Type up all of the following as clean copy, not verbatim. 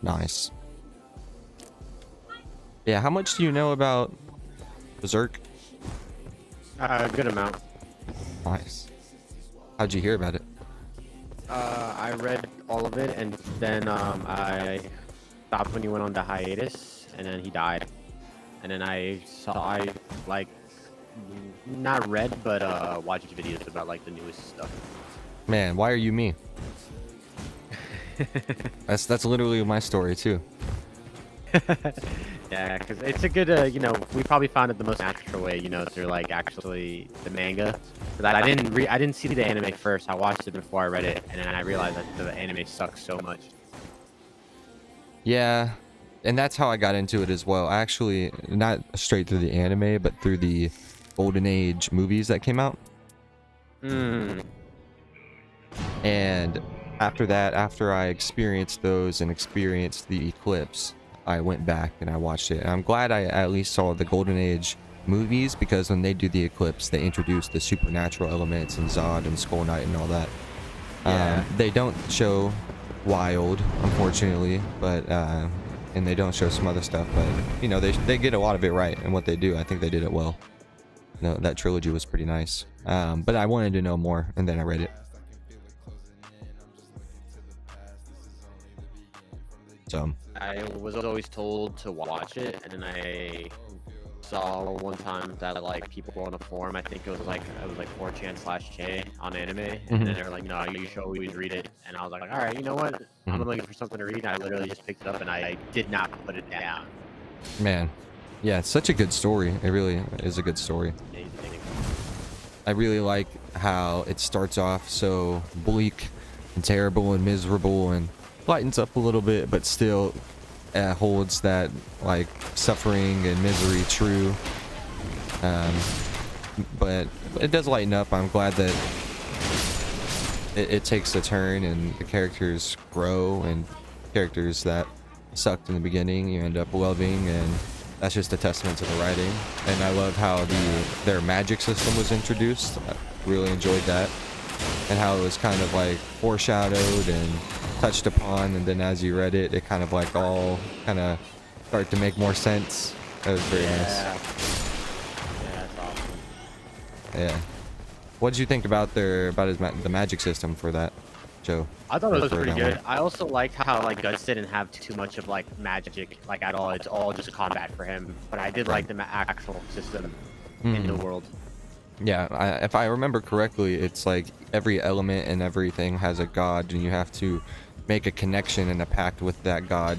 Nice. Yeah, how much do you know about Berserk? A good amount. Nice. How'd you hear about it? I read all of it, and then I stopped when he went on the hiatus, and then he died. And then I like not read, but watched videos about like the newest stuff. Man, why are you me? That's literally my story too. Yeah, because it's a good, you know, we probably found it the most natural way, you know, through like actually the manga. But I didn't see the anime first. I watched it before I read it, and then I realized that the anime sucks so much. Yeah, and that's how I got into it as well. Actually, not straight through the anime, but through the Golden Age movies that came out. And after that, after I experienced those and experienced the eclipse, I went back and I watched it. And I'm glad I at least saw the Golden Age movies, because when they do the eclipse, they introduce the supernatural elements and Zod and Skull Knight and all that. Yeah. They don't show Wild, unfortunately, but and they don't show some other stuff, but you know, they get a lot of it right, and what they do, I think they did it well. No, that trilogy was pretty nice. But I wanted to know more, and then I read it. So I was always told to watch it, and then I saw one time that like people on a forum, I think it was like 4chan/J on anime, and then they were like, no, you should always read it. And I was like, all right, you know what? I'm looking for something to read, and I literally just picked it up, and I did not put it down. Man, yeah, it's such a good story. It really is a good story. I really like how it starts off so bleak and terrible and miserable, and lightens up a little bit, but still holds that like suffering and misery true. But it does lighten up. I'm glad that it takes a turn and the characters grow, and characters that sucked in the beginning you end up loving, and that's just a testament to the writing. And I love how their magic system was introduced. I really enjoyed that, and how it was kind of like foreshadowed and touched upon, and then as you read it, it kind of like all kind of start to make more sense. That was very nice. Yeah, that's awesome. Yeah. What did you think about the magic system for that, Joe? I thought it was pretty good. I also liked how like Guts didn't have too much of like magic like at all. It's all just combat for him. But I did like the actual system in the world. Yeah, if I remember correctly, it's like every element and everything has a god, and you have to make a connection and a pact with that god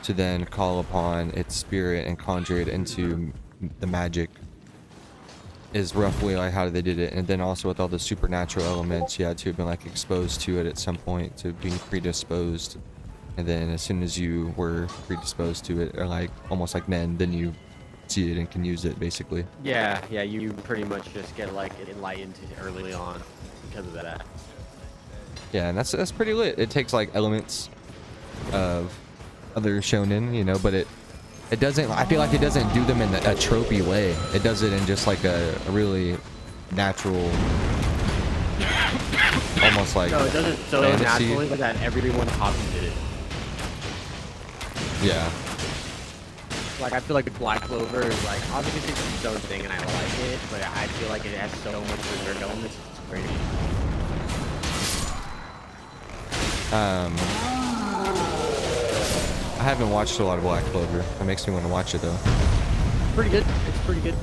to then call upon its spirit and conjure it into the magic, is roughly like how they did it. And then also with all the supernatural elements, you had to have been like exposed to it at some point to be predisposed, and then as soon as you were predisposed to it, or like almost like then you see it and can use it basically. Yeah, you pretty much just get like enlightened early on because of that. Yeah, and that's pretty lit. It takes like elements of other shonen, you know, but it doesn't, I feel like it doesn't do them in a tropey way. It does it in just like a really natural, almost like no, it doesn't so fantasy. naturally that everyone copied it. Yeah. Like, I feel like Black Clover is like, obviously it's its own thing and I like it, but I feel like it has so much reserved elements, it's crazy. I haven't watched a lot of Black Clover. That makes me want to watch it though. Pretty good. It's pretty good.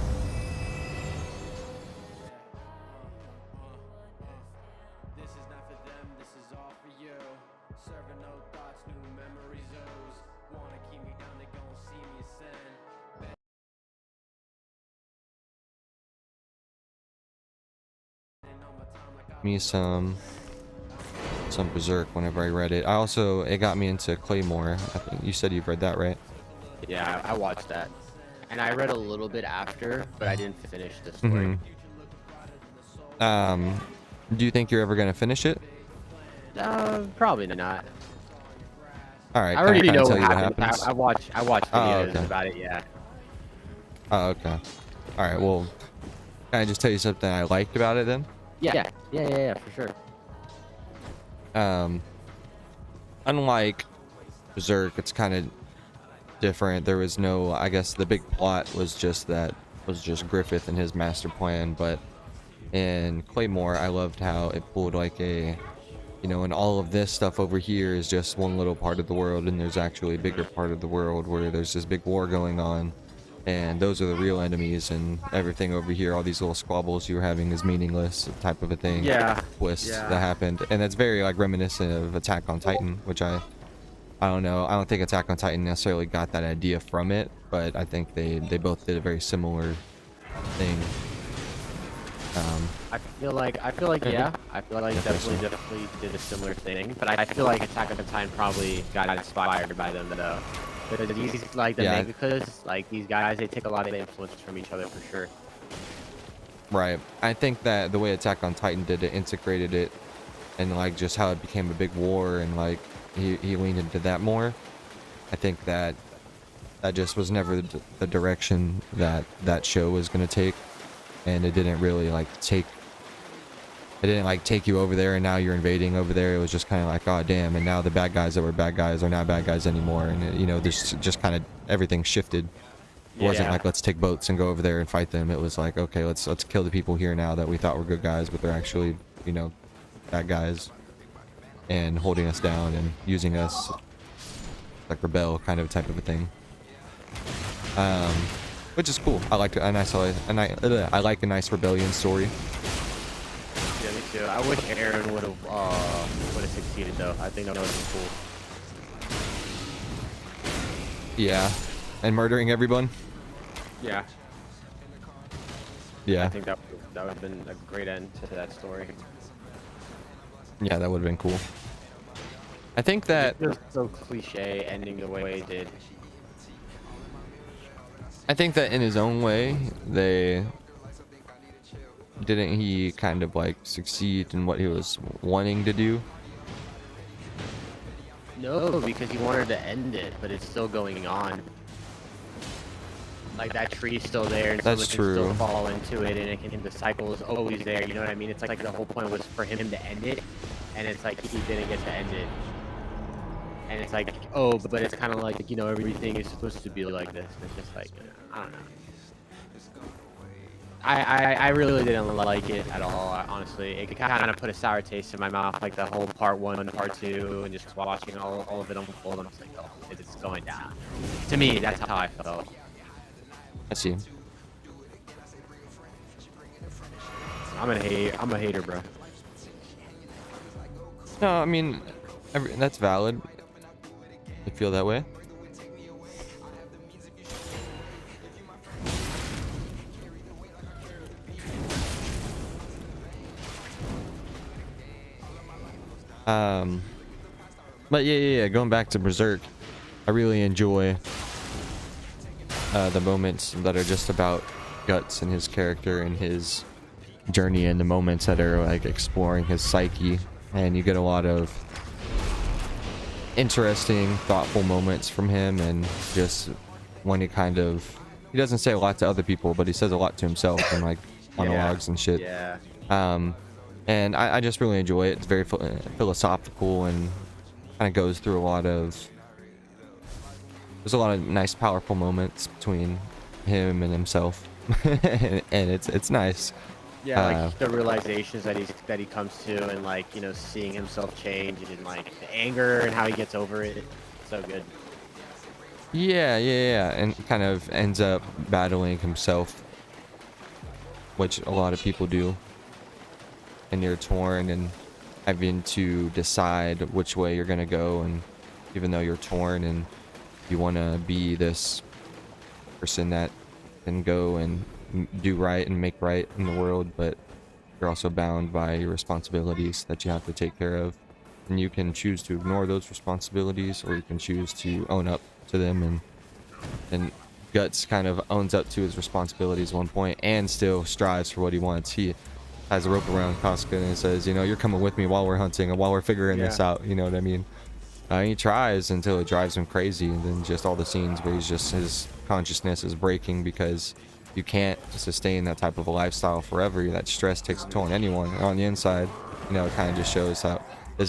Me some Berserk whenever I read it. It got me into Claymore. I think you said you've read that, right? Yeah, I watched that. And I read a little bit after, but I didn't finish the story. Do you think you're ever gonna finish it? Probably not. All right. I already know what what happens. happens. I watched videos about it, yeah. Oh, okay. All right, well, can I just tell you something I liked about it then? Yeah, for sure. Unlike Berserk, it's kind of different. There was no, I guess the big plot was just Griffith and his master plan, but in Claymore, I loved how it pulled like a, you know, and all of this stuff over here is just one little part of the world, and there's actually a bigger part of the world where there's this big war going on, and those are the real enemies, and everything over here, all these little squabbles you're having is meaningless, type of a thing. Yeah. Twist Yeah. that happened, and it's very like reminiscent of Attack on Titan, which I don't know. I don't think Attack on Titan necessarily got that idea from it, but I think they both did a very similar thing. I feel like yeah. I feel like definitely did a similar thing, but I feel like Attack on Titan probably got inspired by them though. Because these like the Megakas, like these guys, they take a lot of influences from each other for sure. Right. I think that the way Attack on Titan did it, integrated it, and like just how it became a big war, and like he leaned into that more. I think that just was never the direction that that show was going to take, and it didn't really take you over there and now you're invading over there. It was just kind of like, oh damn, and now the bad guys that were bad guys are not bad guys anymore, and it, you know, this just kind of everything shifted. It wasn't like, let's take boats and go over there and fight them. It was like, okay, let's kill the people here now that we thought were good guys, but they're actually, you know, bad guys, and holding us down and using us like rebel kind of type of a thing. Which is cool. I like a nice rebellion story. Yeah, me too. I wish Aaron would have succeeded though. I think that would have been cool. Yeah, and murdering everyone. Yeah. Yeah. I think that would have been a great end to that story. Yeah, that would have been cool. I think that It was so cliche ending the way it did. I think that in his own way, didn't he kind of like succeed in what he was wanting to do? No, because he wanted to end it, but it's still going on. Like that tree's still there, and That's someone can true. still fall into it, and the cycle is always there. You know what I mean? It's like the whole point was for him to end it, and it's like he didn't get to end it. And it's like, oh, but it's kind of like, you know, everything is supposed to be like this. It's just like, I don't know. I really didn't like it at all, honestly. It kind of put a sour taste in my mouth, like the whole part 1 and part 2, and just watching all of it unfold. I'm just like, oh, it's going down. To me, that's how I felt. I see. I'm a hater, bro. No, I mean, that's valid. You feel that way? But yeah, going back to Berserk, I really enjoy the moments that are just about Guts and his character and his journey, and the moments that are like exploring his psyche, and you get a lot of interesting, thoughtful moments from him, and just when he doesn't say a lot to other people, but he says a lot to himself and like monologues and shit. Yeah. And I just really enjoy it. It's very philosophical, and kind of goes through there's a lot of nice, powerful moments between him and himself, and it's nice. Yeah, like the realizations that he comes to, and like, you know, seeing himself change, and like the anger and how he gets over it. So good. Yeah, and kind of ends up battling himself, which a lot of people do. And you're torn and having to decide which way you're gonna go, and even though you're torn and you want to be this person that can go and do right and make right in the world, but you're also bound by your responsibilities that you have to take care of, and you can choose to ignore those responsibilities, or you can choose to own up to them. And Guts kind of owns up to his responsibilities at one point and still strives for what he wants. He has a rope around Casca and says, you know, you're coming with me while we're hunting and while we're figuring this out, you know what I mean? He tries until it drives him crazy, and then just all the scenes where his consciousness is breaking because you can't sustain that type of a lifestyle forever. That stress takes a toll on anyone. On the inside, you know, it kind of just shows how,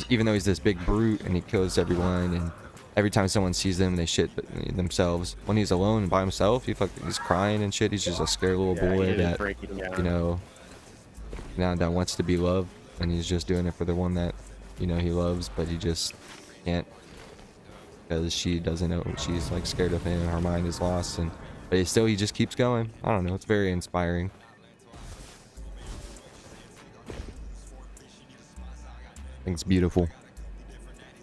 even though he's this big brute and he kills everyone and every time someone sees them, they shit themselves. When he's alone by himself, he's crying and shit. He's just a scared little Yeah, boy he is that, breaking down. you know, now that wants to be loved, and he's just doing it for the one that, you know, he loves, but he just can't because she doesn't know. She's like scared of him. Her mind is lost, and but he just keeps going. I don't know. It's very inspiring. I think it's beautiful.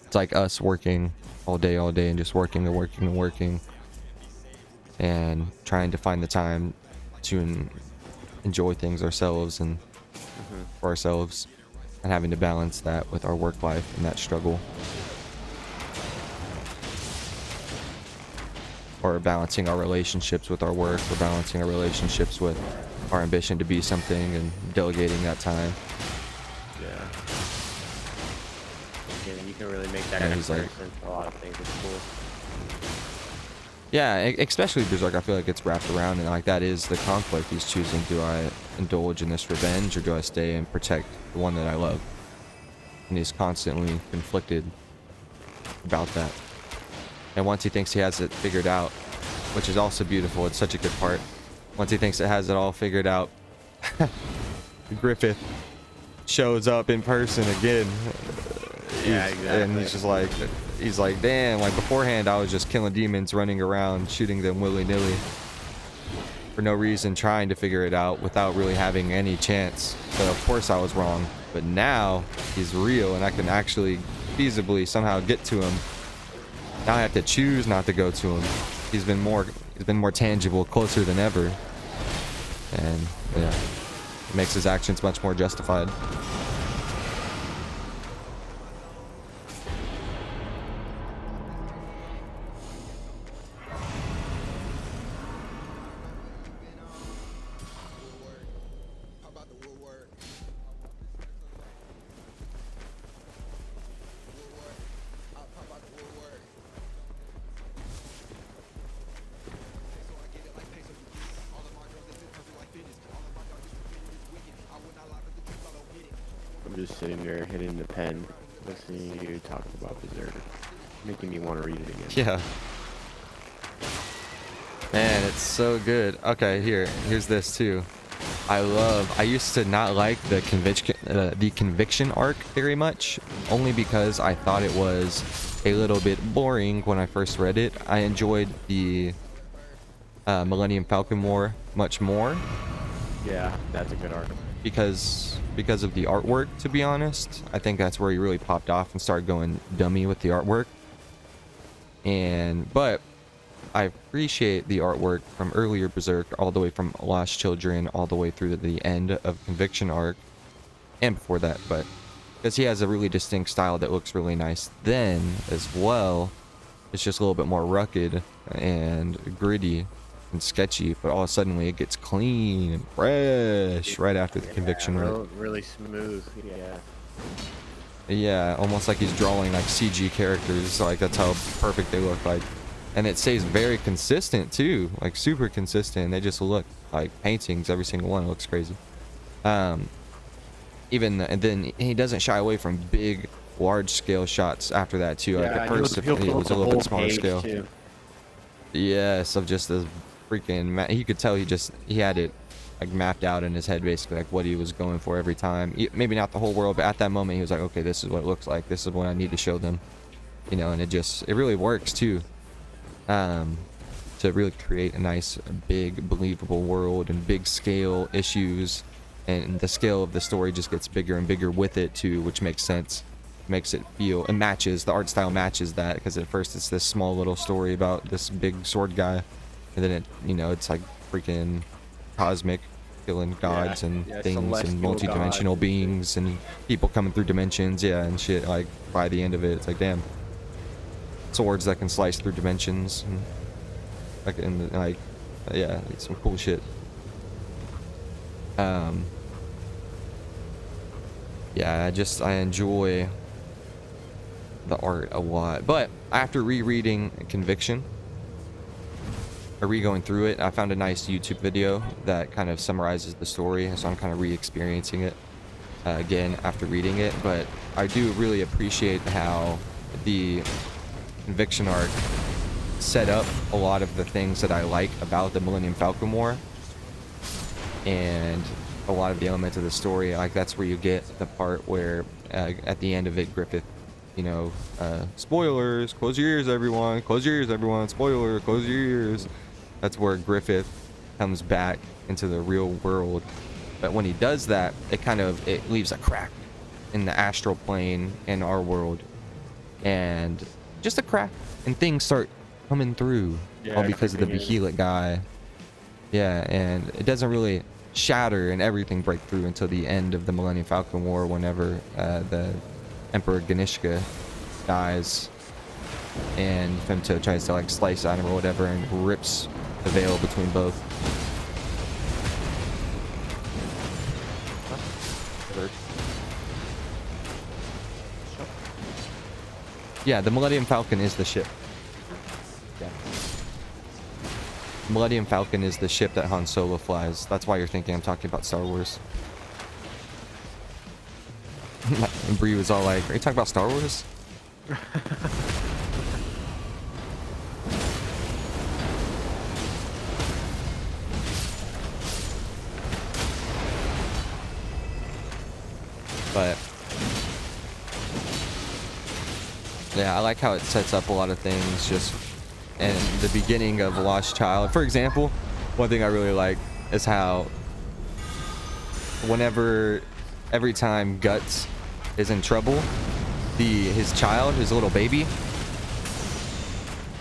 It's like us working all day, and just working and working and working, and trying to find the time to enjoy things ourselves and for ourselves, and having to balance that with our work life and that struggle, or balancing our relationships with our work, or balancing our relationships with our ambition to be something, and delegating that time. Yeah. You can really make that And he's like, comparison for a lot of things. It's cool. yeah, especially Berserk, I feel like it's wrapped around, and like that is the conflict. He's choosing, do I indulge in this revenge, or do I stay and protect the one that I love? And he's constantly conflicted about that. And once he thinks he has it figured out, which is also beautiful, it's such a good part. Once he thinks it has it all figured out, Griffith shows up in person again. Yeah, exactly. And he's like, damn, like beforehand I was just killing demons, running around, shooting them willy-nilly for no reason, trying to figure it out without really having any chance. So of course I was wrong. But now he's real, and I can actually feasibly somehow get to him. Now I have to choose not to go to him. He's been more tangible, closer than ever. And yeah, it makes his actions much more justified. I'm just sitting there hitting the pen, listening to you talk about Berserk, making me want to read it again. Yeah. Man, it's so good. Okay, here's this too. I used to not like the conviction arc very much, only because I thought it was a little bit boring when I first read it. I enjoyed the Millennium Falcon War much more. Yeah, that's a good arc. Because of the artwork, to be honest. I think that's where he really popped off and started going dummy with the artwork. But I appreciate the artwork from earlier Berserk, all the way from Lost Children, all the way through to the end of Conviction arc, and before that, but because he has a really distinct style that looks really nice then as well. It's just a little bit more rugged and gritty and sketchy, but all of a sudden it gets clean and fresh right after the Conviction arc. Really smooth. Yeah, almost like he's drawing like CG characters. Like that's how perfect they look like. And it stays very consistent too, like super consistent. They just look like paintings, every single one. It looks crazy. And then he doesn't shy away from big, large-scale shots after that too. Like at first, it was a little bit smaller scale. Too. Yes, of just this freaking. You could tell he had it like mapped out in his head, basically, like what he was going for every time. Maybe not the whole world, but at that moment, he was like, okay, this is what it looks like. This is what I need to show them, you know. And it really works too. To really create a nice, big, believable world and big scale issues, and the scale of the story just gets bigger and bigger with it too, which makes sense. Makes it feel, it matches, the art style matches that, because at first it's this small little story about this big sword guy, and then it's like freaking cosmic, killing gods and things and multi-dimensional beings and people coming through dimensions, and shit. Like by the end of it, it's like, damn, swords that can slice through dimensions, and yeah, it's some cool shit. Yeah, I enjoy the art a lot. But after rereading Conviction, or re-going through it, I found a nice YouTube video that kind of summarizes the story, so I'm kind of re-experiencing it again after reading it. But I do really appreciate how the Conviction arc set up a lot of the things that I like about the Millennium Falcon War, and a lot of the elements of the story. Like, that's where you get the part where at the end of it, Griffith, you know, spoilers, close your ears everyone, close your ears everyone, spoiler, close your ears. That's where Griffith comes back into the real world. But when he does that, it leaves a crack in the astral plane in our world, and just a crack, and things start coming through, all because of the Behelit guy. Yeah, and it doesn't really shatter and everything break through until the end of the Millennium Falcon War, whenever the Emperor Ganishka dies, and Femto tries to like slice at him or whatever, and rips the veil between both. Yeah, the Millennium Falcon is the ship. Yeah. Millennium Falcon is the ship that Han Solo flies. That's why you're thinking I'm talking about Star Wars. And Bree was all like, are you talking about Star Wars? But yeah, I like how it sets up a lot of things just in the beginning of Lost Child. For example, one thing I really like is how every time Guts is in trouble, his child, his little baby,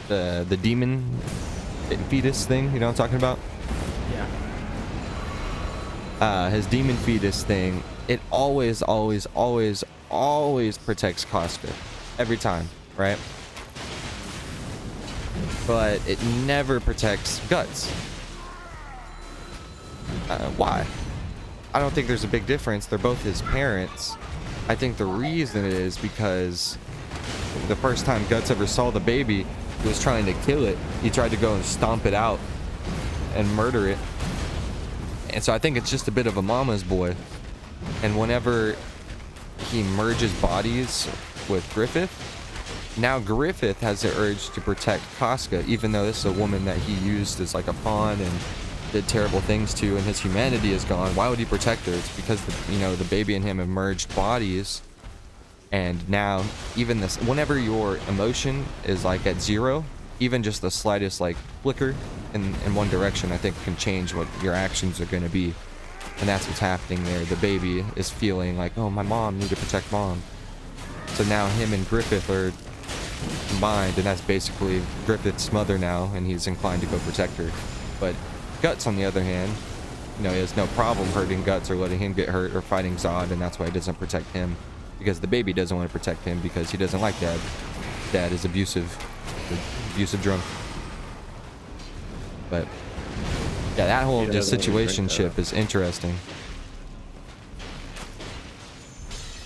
the demon fetus thing, you know what I'm talking about? Yeah. His demon fetus thing, it always protects Casca. Every time, right? But it never protects Guts. Why? I don't think there's a big difference. They're both his parents. I think the reason is because the first time Guts ever saw the baby, he was trying to kill it. He tried to go and stomp it out and murder it. And so I think it's just a bit of a mama's boy. And whenever he merges bodies with Griffith, now Griffith has the urge to protect Casca, even though this is a woman that he used as like a pawn and did terrible things to, and his humanity is gone. Why would he protect her? It's because the baby and him have merged bodies, and now even this, whenever your emotion is like at zero, even just the slightest like flicker in one direction, I think can change what your actions are going to be. And that's what's happening there. The baby is feeling like, oh, my mom, need to protect mom. So now him and Griffith are combined, and that's basically Griffith's mother now, and he's inclined to go protect her. But Guts, on the other hand, he has no problem hurting Guts or letting him get hurt or fighting Zod, and that's why he doesn't protect him. Because the baby doesn't want to protect him because he doesn't like Dad. Dad is abusive drunk. But yeah, that whole just situationship is interesting.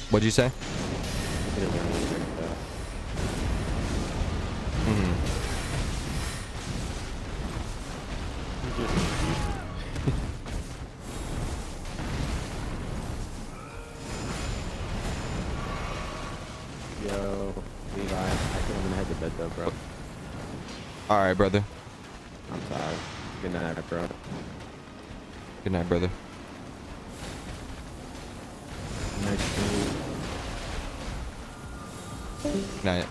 What'd you say? Yo, Levi, I think I'm gonna head to bed though, bro. Alright, brother. I'm tired. Good night, bro. Good night, brother. Good night.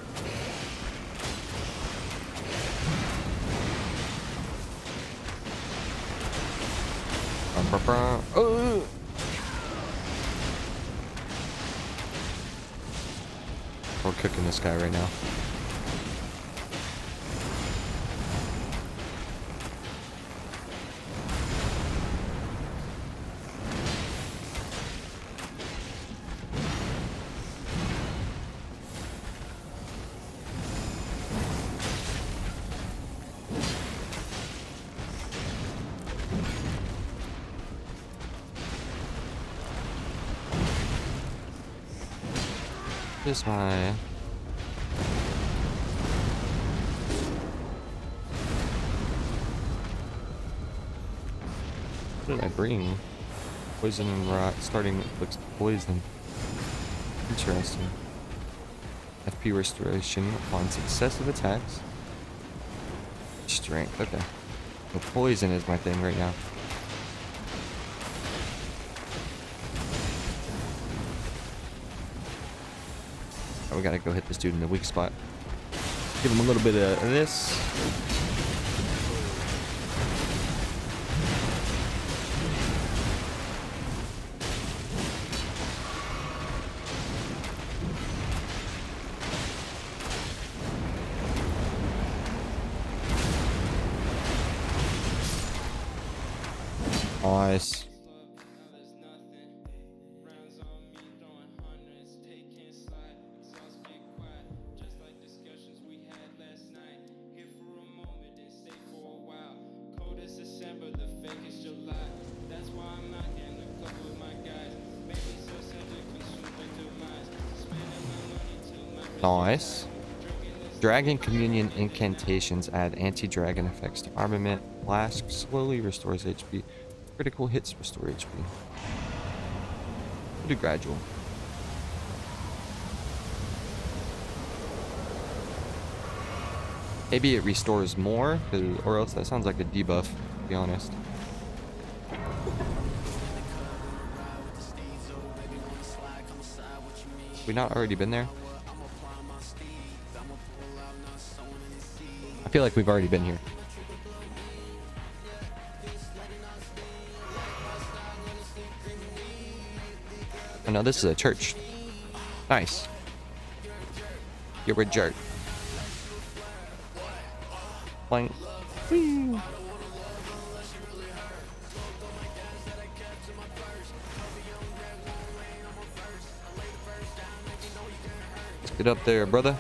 Oh. We're cooking this guy right now. Here's my... What did I bring? Poison and rot. Starting looks poison. Interesting. FP restoration upon successive attacks. Strength, okay. The poison is my thing right now. Oh, we gotta go hit this dude in the weak spot. Give him a little bit of this. Nice. Nice. Dragon Communion incantations add anti-dragon effects to armament. Flask slowly restores HP. Critical hits restore HP. We'll do gradual. Maybe it restores more, or else that sounds like a debuff, to be honest. We not already been there? I feel like we've already been here. Oh no, this is a church. Nice. You're a jerk. Boing. Whee. Let's get up there, brother.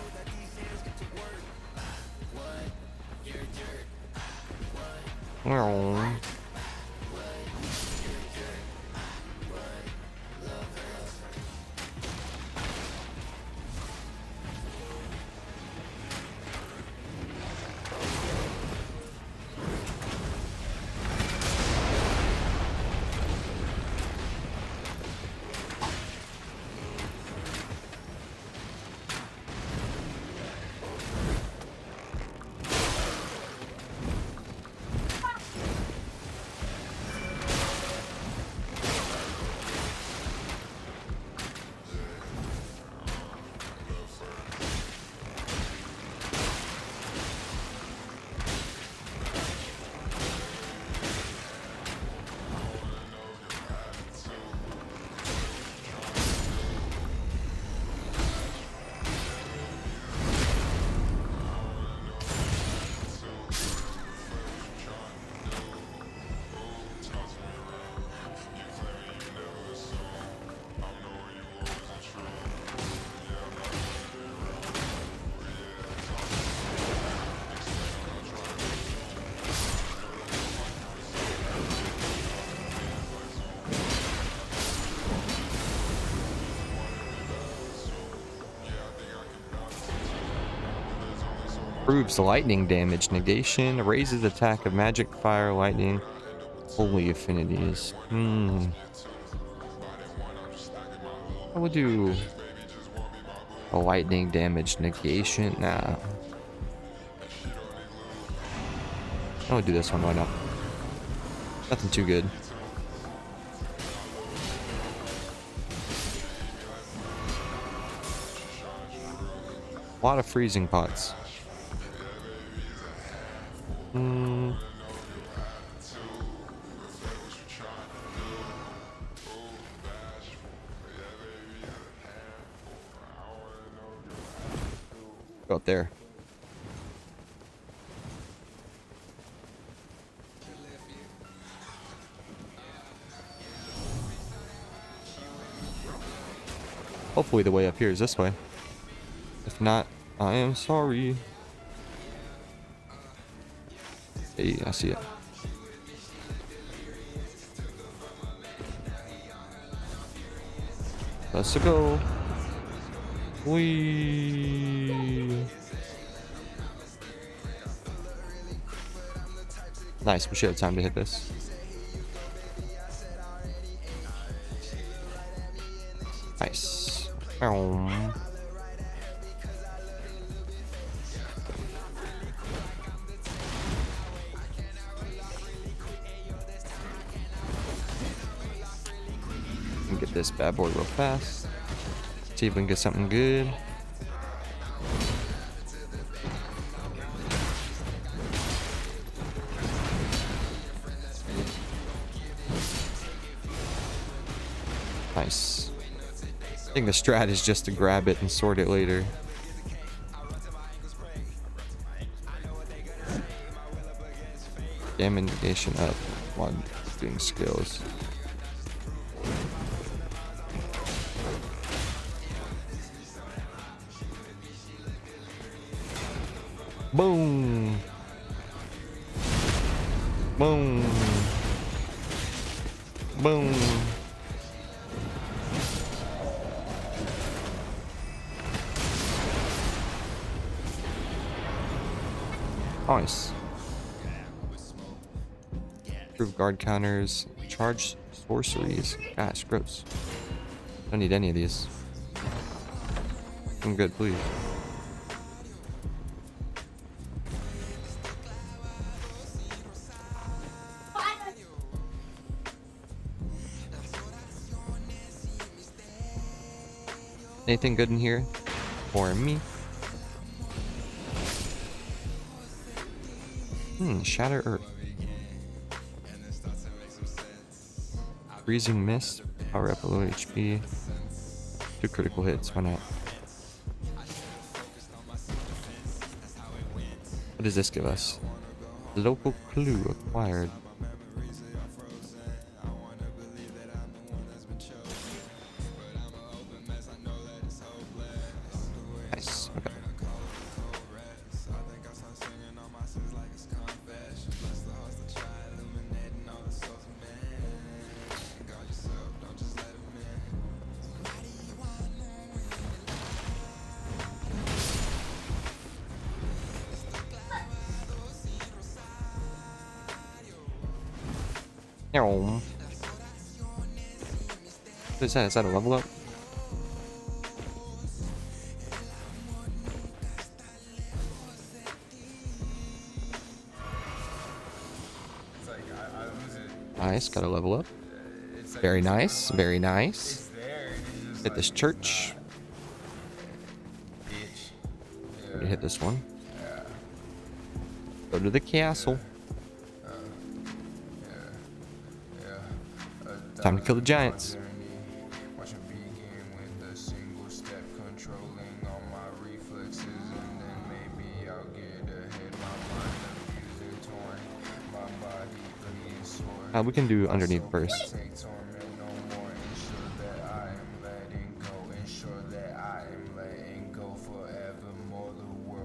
Improves lightning damage negation, raises attack of magic, fire, lightning, holy affinities. I would do a lightning damage negation. Nah. I would do this one, why not? Nothing too good. A lot of freezing pots. Go up there. Hopefully the way up here is this way. If not, I am sorry. Hey, I see it. Let's go. Whee. Nice, we should have time to hit this. Nice. Get this bad boy real fast. See if we can get something good. Nice. I think the strat is just to grab it and sort it later. Damn indication up while doing skills. Boom. Boom. Boom. Nice. Improve guard counters. Charge sorceries. Gosh, gross. Don't need any of these. I'm good, please. Anything good in here for me? Shatter Earth. Freezing Mist. Power up a low HP. 2 critical hits, why not? What does this give us? Local clue acquired. Nice, okay. What is that? Is that a level up? Nice, got a level up. Very nice, very nice. Hit this church. Hit this one. Go to the castle. Time to kill the giants. We can do underneath first.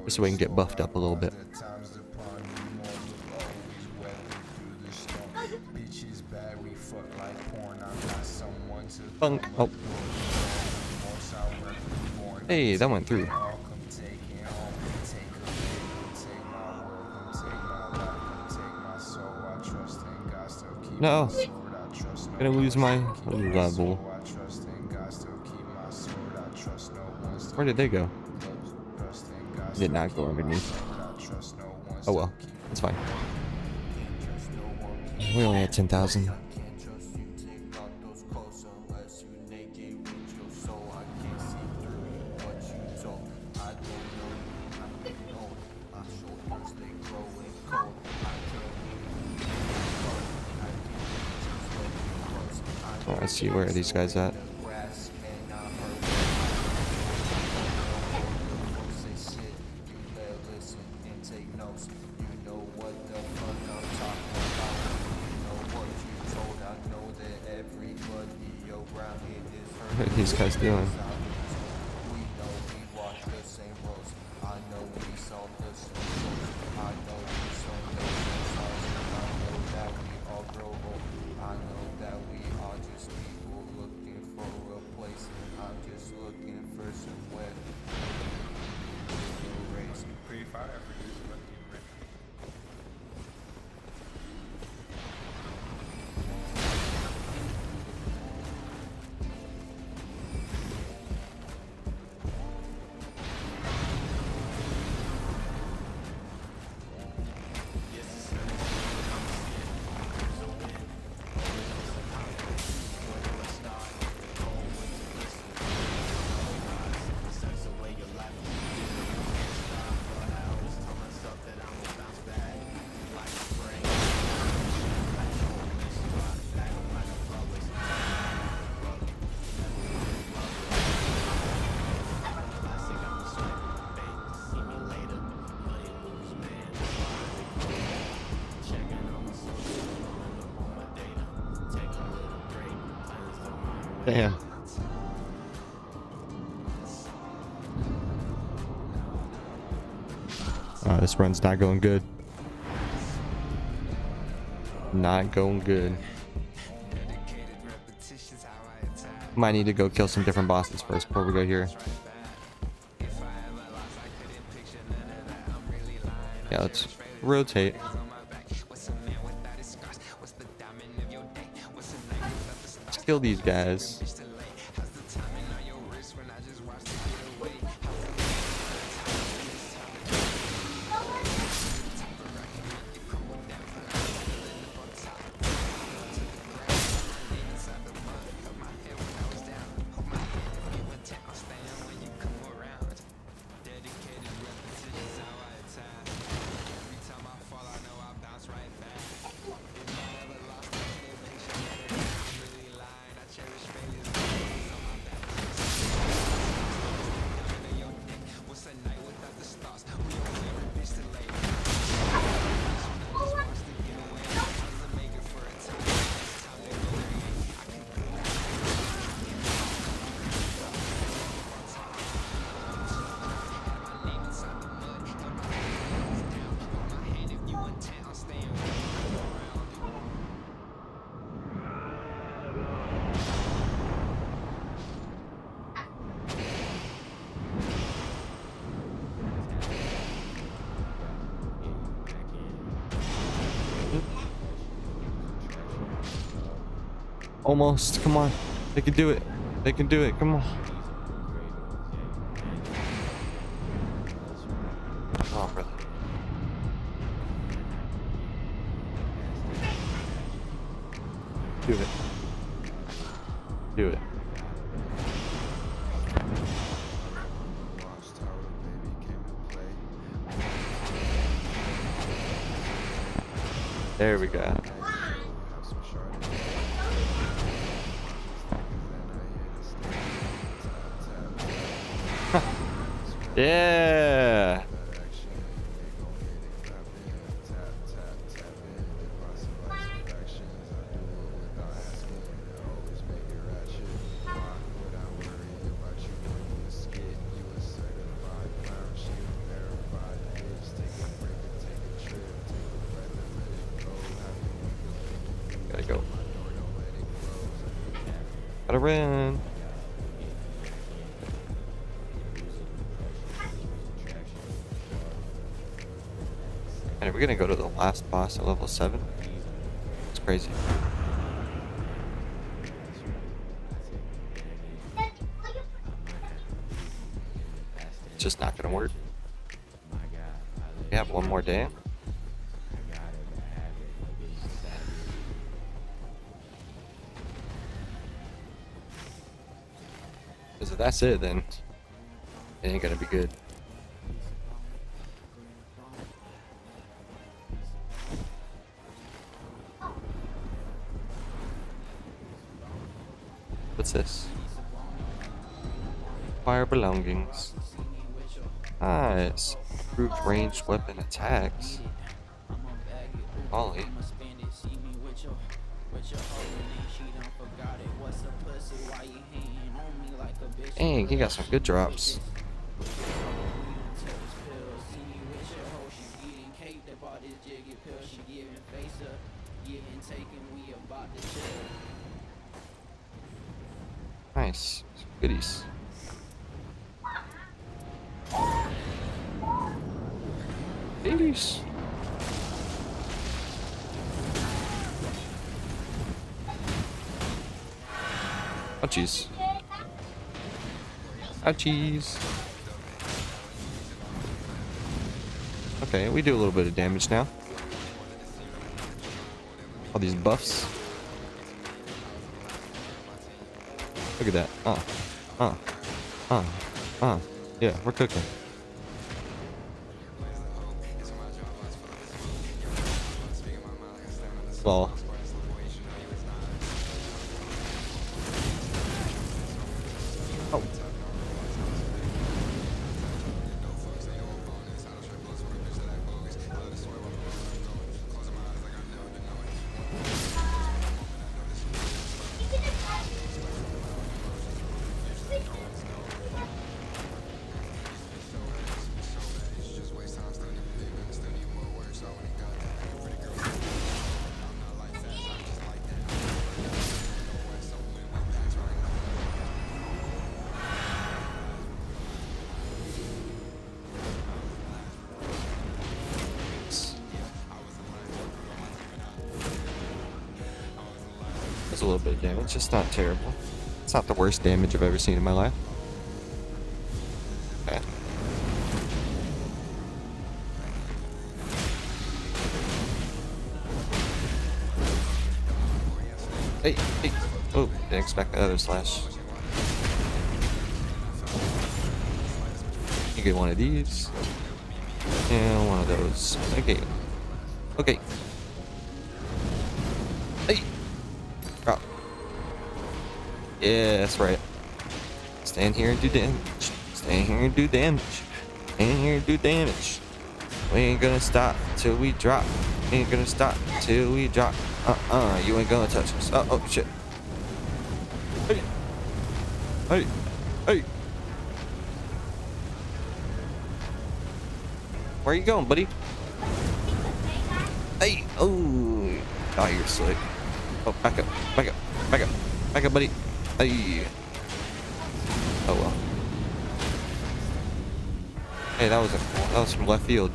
Just so we can get buffed up a little bit. Bunk. Oh. Hey, that went through. No. Gonna lose my level. Where did they go? Did not go underneath. Oh well, it's fine. We only had 10,000. Oh, let's see, where are these guys at? What are these guys doing? Damn. Oh, this run's not going good. Not going good. Might need to go kill some different bosses first before we go here. Yeah, let's rotate. Let's kill these guys. Almost. Come on. They can do it. They can do it. Come on. Oh, brother. Do it. Do it. There we go. Yeah. Gotta go. Gotta run. And we're gonna go to the last boss at level 7. It's crazy. It's just not gonna work. We have one more day. Because if that's it, then it ain't gonna be good. What's this? Fire belongings. Nice. Improved ranged weapon attacks. Ollie. Dang, he got some good drops. Nice. Some goodies. Goodies. Oh, jeez. Ouchies. Okay, we do a little bit of damage now. All these buffs. Look at that. Yeah, we're cooking. Well. Oh. a little bit of damage. It's not terrible. It's not the worst damage I've ever seen in my life. Okay. Hey, hey. Oh, didn't expect that other slash. You get one of these. And one of those. Okay. Okay. Hey! Drop. Yeah, that's right. Stand here and do damage. Stand here and do damage. Stand here and do damage. We ain't gonna stop till we drop. We ain't gonna stop till we drop. You ain't gonna touch us. Oh, shit. Hey! Hey! Hey! Where are you going, buddy? Hey! Oh! Oh, you're slick. Oh, back up. Back up. Back up. Back up, buddy. Hey! Oh, well. Hey, that was from left field.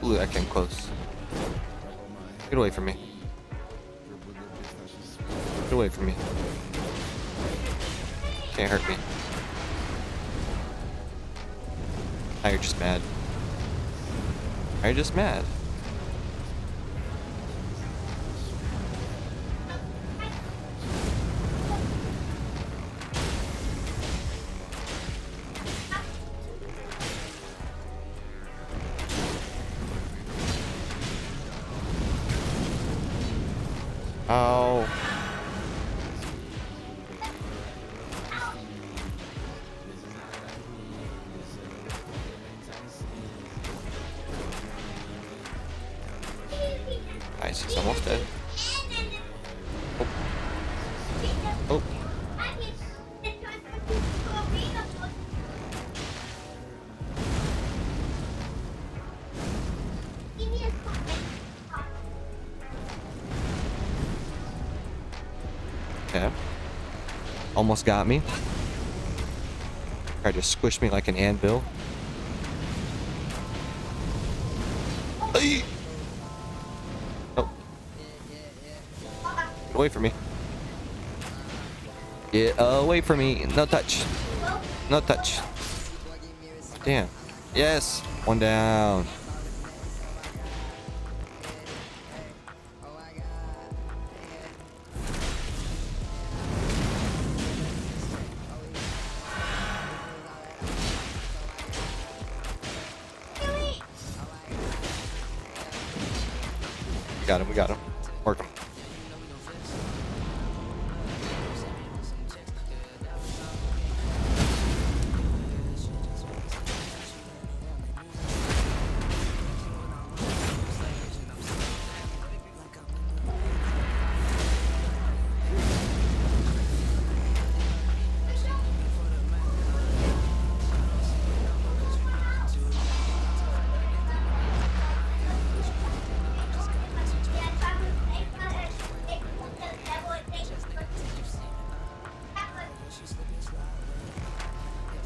Ooh, that came close. Get away from me. Get away from me. Can't hurt me. Now you're just mad. Now you're just mad. Oh. Nice, he's almost dead. Oh. Oh. Okay. Almost got me. Tried to squish me like an anvil. Ay! Oh. Get away from me. Get away from me. No touch. No touch. Damn. Yes. One down. We got him, we got him. Work him.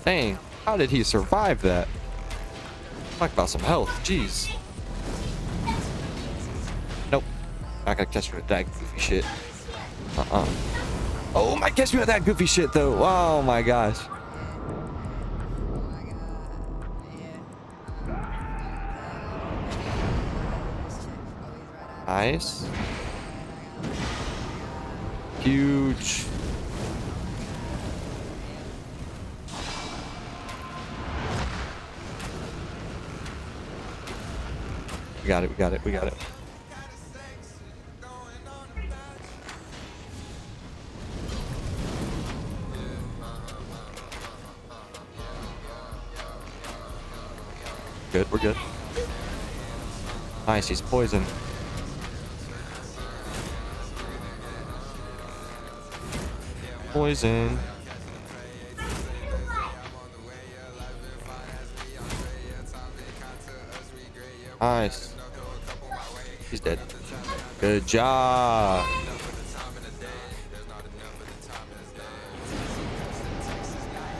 Dang, how did he survive that? Talk about some health, jeez. Nope. Not gonna catch me with that goofy shit. Oh, might catch me with that goofy shit though. Oh my gosh. Nice. Huge. We got it, we got it, we got it. Good, we're good. Nice, he's poisoned. Poison. Nice. He's dead. Good job.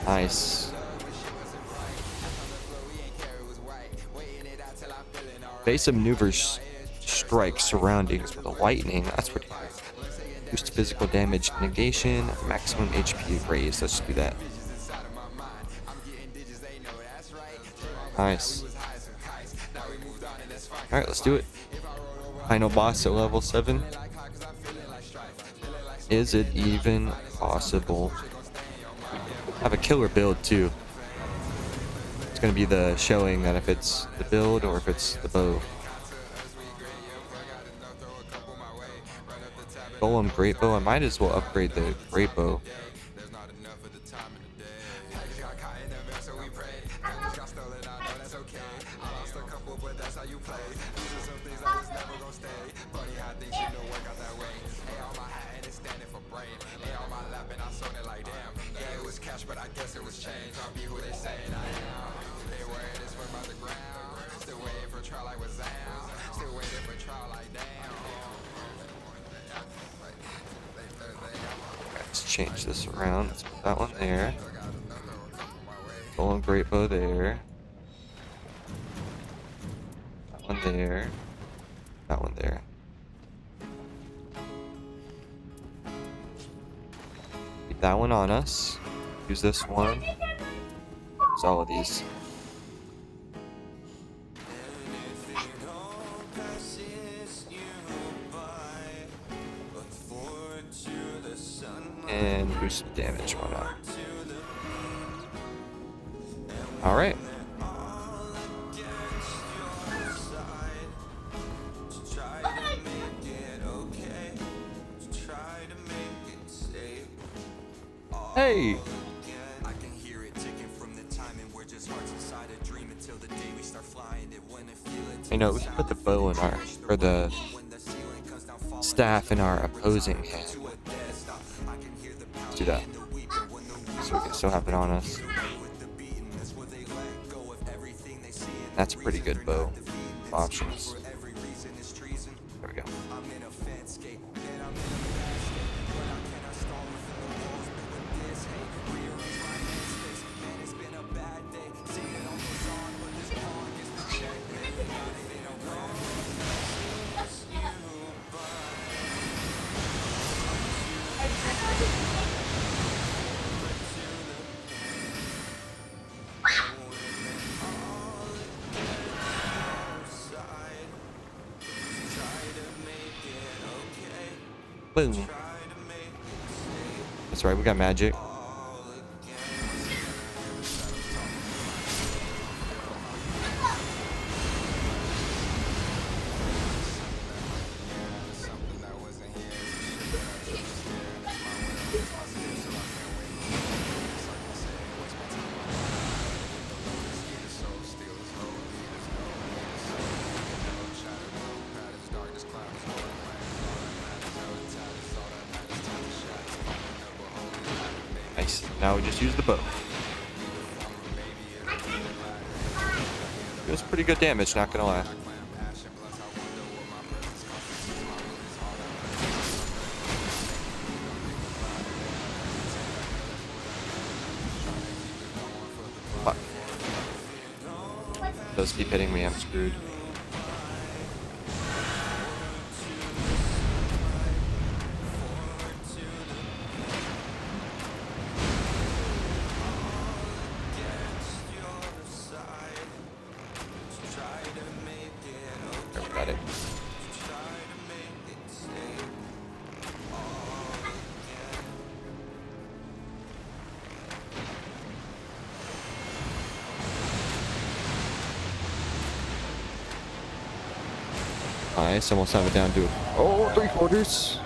Nice. Evasive maneuvers strike surroundings with a lightning. That's pretty cool. Boost physical damage negation, maximum HP raise. Let's do that. Nice. Alright, let's do it. Final boss at level 7. Is it even possible? I have a killer build too. It's gonna be the showing that if it's the build or if it's the bow. Golem great bow. I might as well upgrade the great bow. Let's change this around. Let's put that one there. Golem great bow there. That one there. That one there. Keep that one on us. Use this one. Use all of these. And boost damage, why not? Alright. Hey! You know, we can put the bow in our, or the staff in our opposing hand. Let's do that. So we can still have it on us. That's a pretty good bow. Options. There we go. Boom. That's right, we got magic. Nice. Now we just use the bow. It was pretty good damage, not gonna lie. Fuck. Those keep hitting me, I'm screwed. Got it. Nice, almost have it down to 3/4.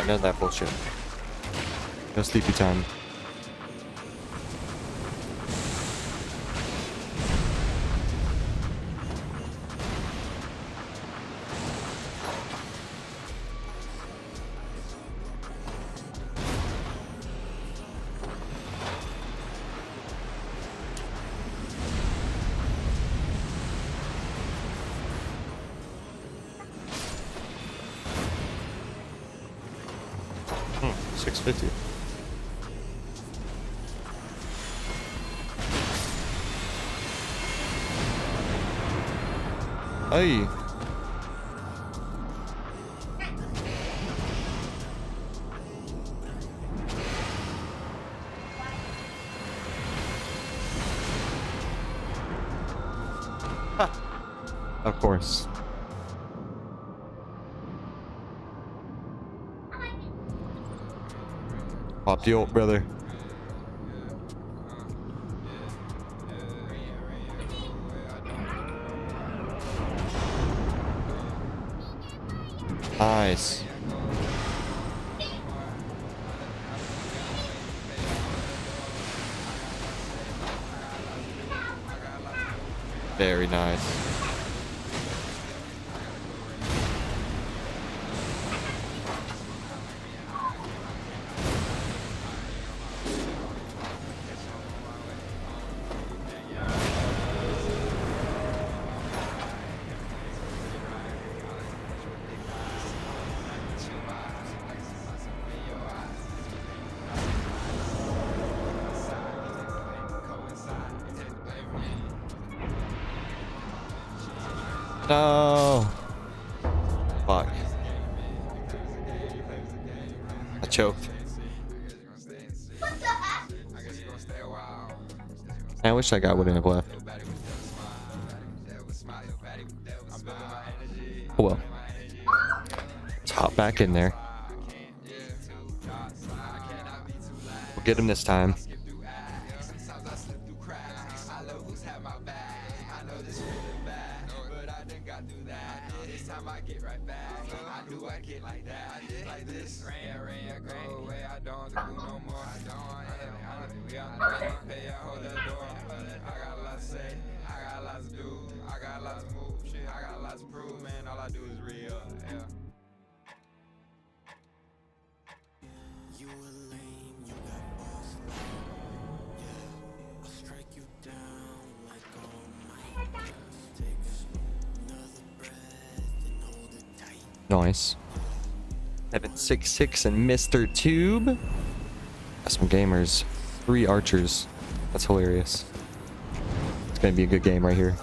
none of that bullshit. No sleepy time. Hmm, 650. Hey. Of course. Pop the ult, brother. Nice. Very nice. No. Fuck. I choked. I wish that guy wouldn't have left. Oh well. Let's hop back in there. We'll get him this time. Nice. 766 and Mr. Tube. Got some gamers. 3 archers. That's hilarious. It's gonna be a good game right here.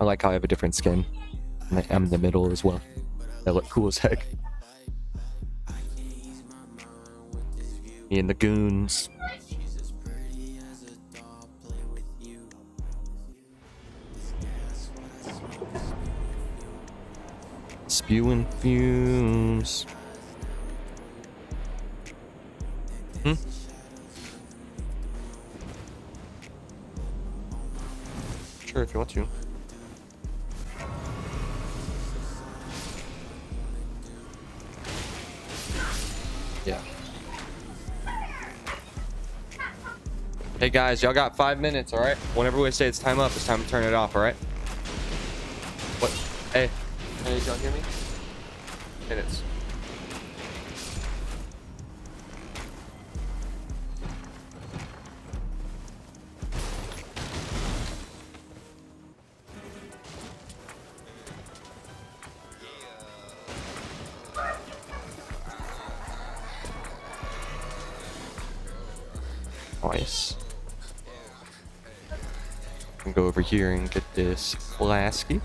I like how I have a different skin. And I'm in the middle as well. That look cool as heck. Me and the goons. Spewing fumes. Sure, if you want to. Yeah. Hey guys, y'all got 5 minutes, alright? Whenever we say it's time up, it's time to turn it off, alright? What? Hey. Hey, y'all hear me? Minutes. Nice. I can go over here and get this flasky.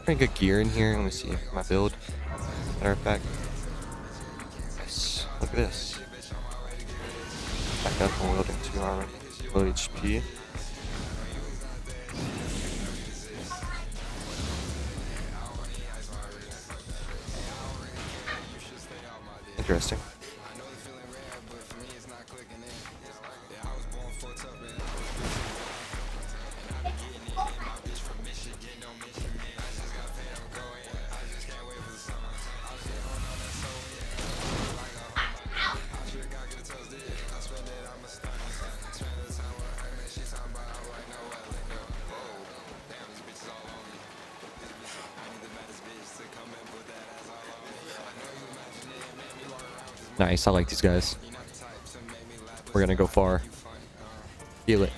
Pretty good gear in here. Let me see my build. Matter of fact. Nice. Look at this. Back up and wielding 2 armor. Low HP. Interesting. Nice, I like these guys. We're gonna go far. Feel it.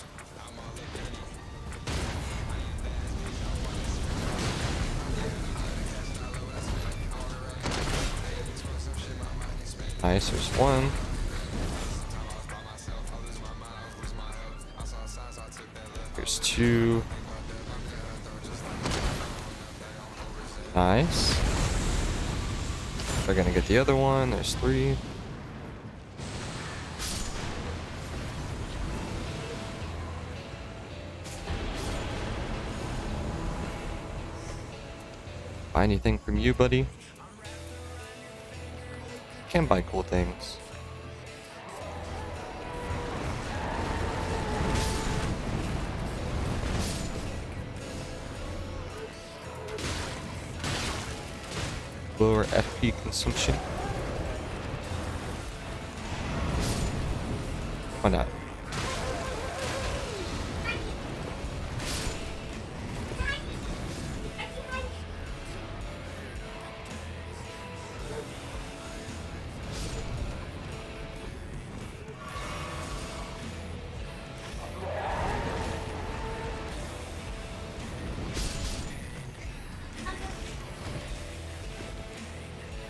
Nice, there's one. There's two. Nice. We're gonna get the other one. There's three. Buy anything from you, buddy? Can buy cool things. Lower FP consumption. Why not?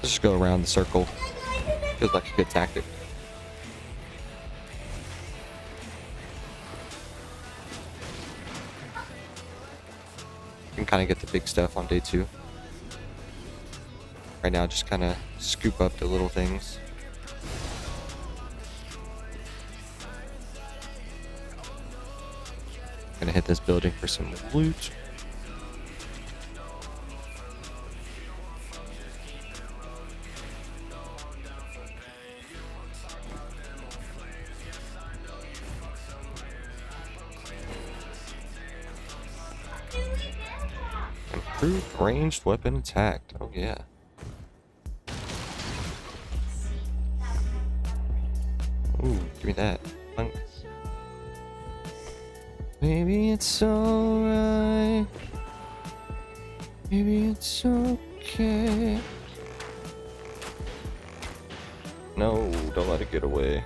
Just go around the circle. Feels like a good tactic. You can kind of get the big stuff on day 2. Right now, just kind of scoop up the little things. Gonna hit this building for some loot. Improved ranged weapon attack. Oh yeah. Ooh, give me that. Thanks. Maybe it's alright. Maybe it's okay. No, don't let it get away.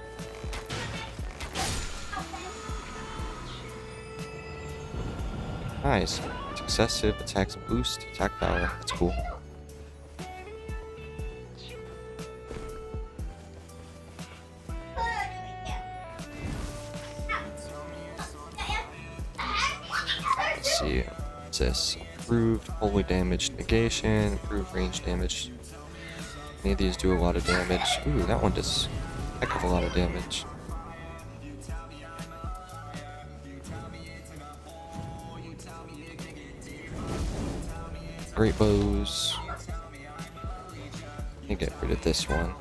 Nice. Excessive attacks boost attack power. That's cool. Let's see. What's this? Improved holy damage negation, improved range damage. Any of these do a lot of damage. Ooh, that one does a heck of a lot of damage. Great bows. Can get rid of this one.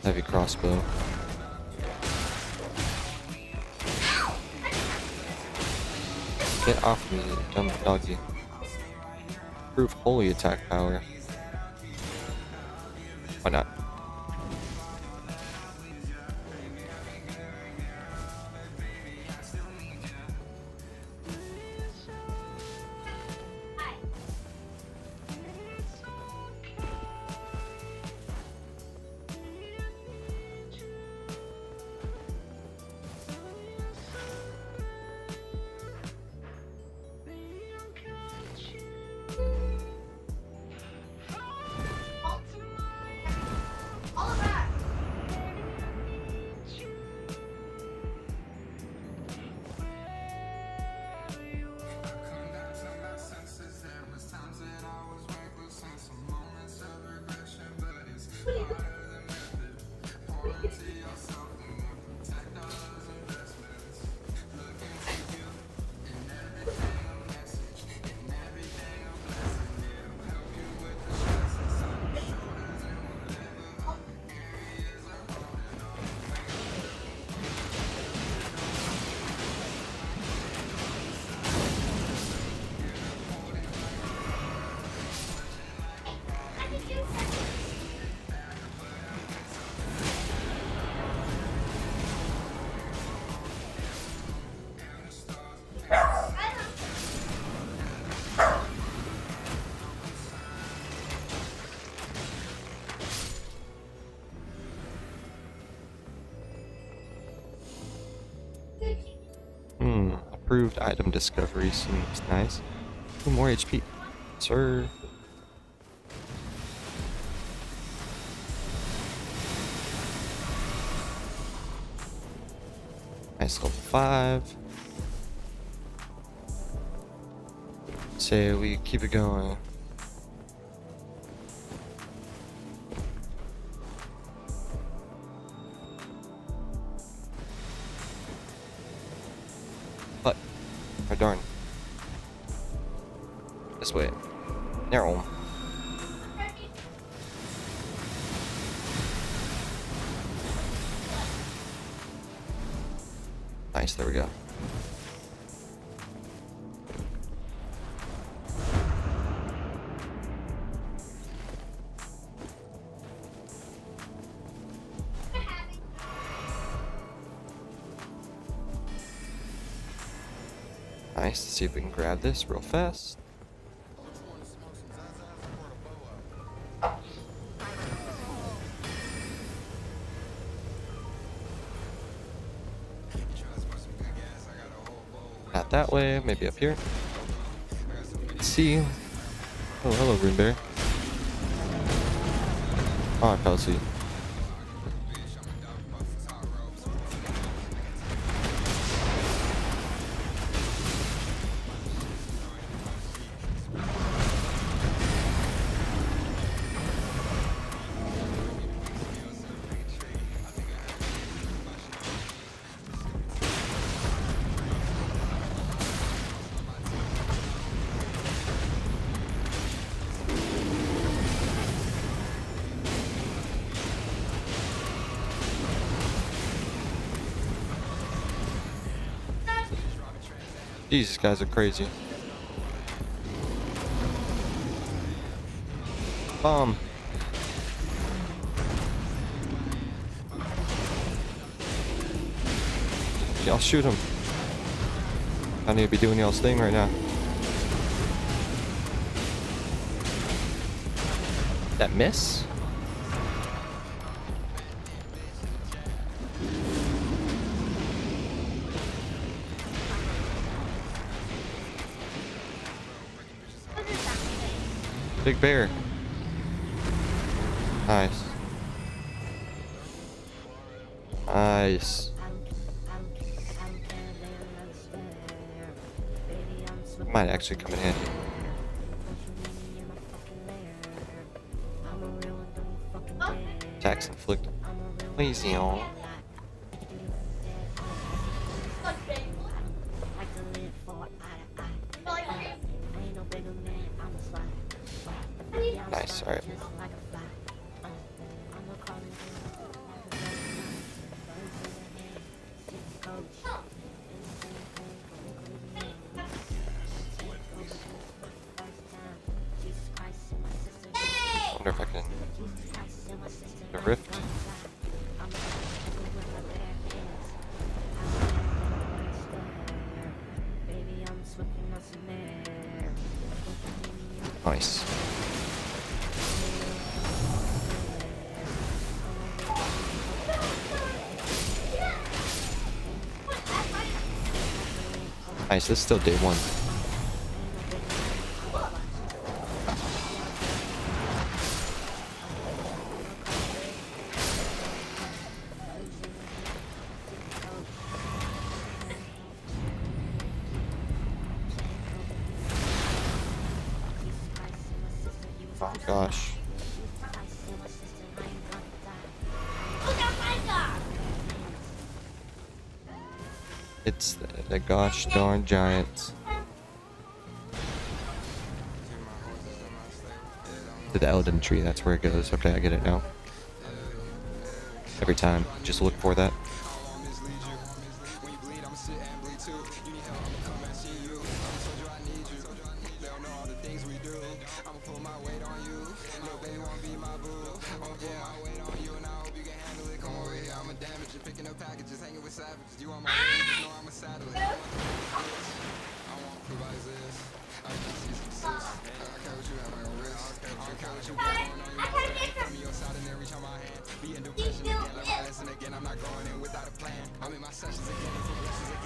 Heavy crossbow. Get off me, you dumb doggy. Improve holy attack power. Why not? Approved item discovery seems nice. Ooh, more HP. Sir. Nice level 5. Say we keep it going. But, oh darn. This way. Narrow. Nice, there we go. Nice, let's see if we can grab this real fast. Not that way, maybe up here. Let's see. Oh, hello, Runeberry. Oh, I fell asleep. These guys are crazy. Bomb. Y'all shoot him. I need to be doing y'all's thing right now. That miss? Big bear. Nice. Nice. Might actually come in handy. Attacks inflicted. Lazy on. Nice, alright. Wonder if I can. The rift. Nice. Nice, this is still day one. Oh gosh. It's the gosh darn giants. To the Elden tree, that's where it goes. Okay, I get it now. Every time, just look for that. I'm not going in without a plan. I'm in my sessions again.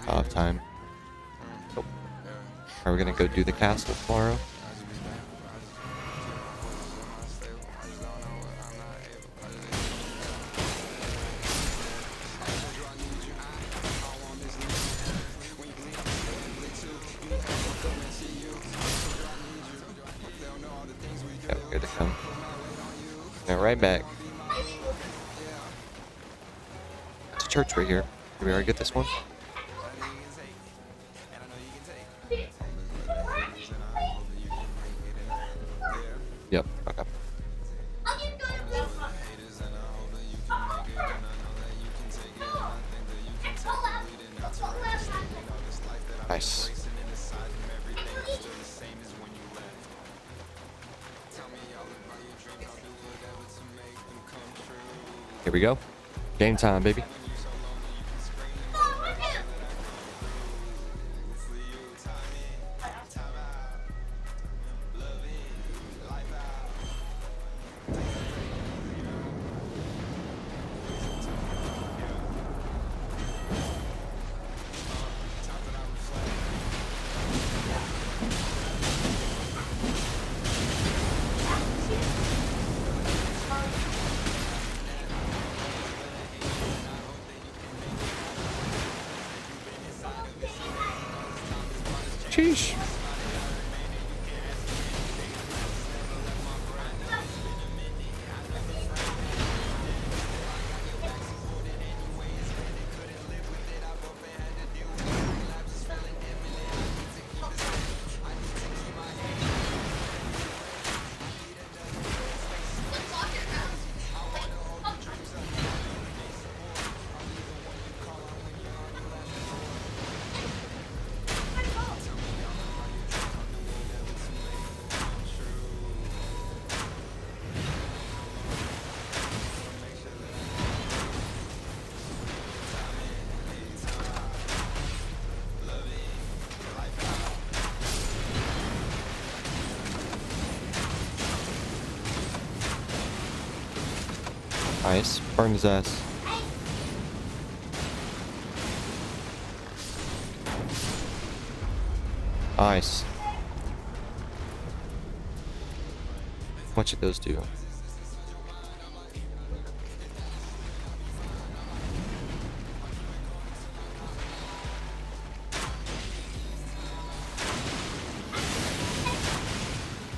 Off time. Nope. Are we gonna go do the castle tomorrow? Yeah, we're good to come. Yeah, right back. There's a church right here. Did we already get this one? Yep, okay. Nice. Here we go. Game time, baby. Sheesh. Nice. Burn his ass. Nice. What should those do?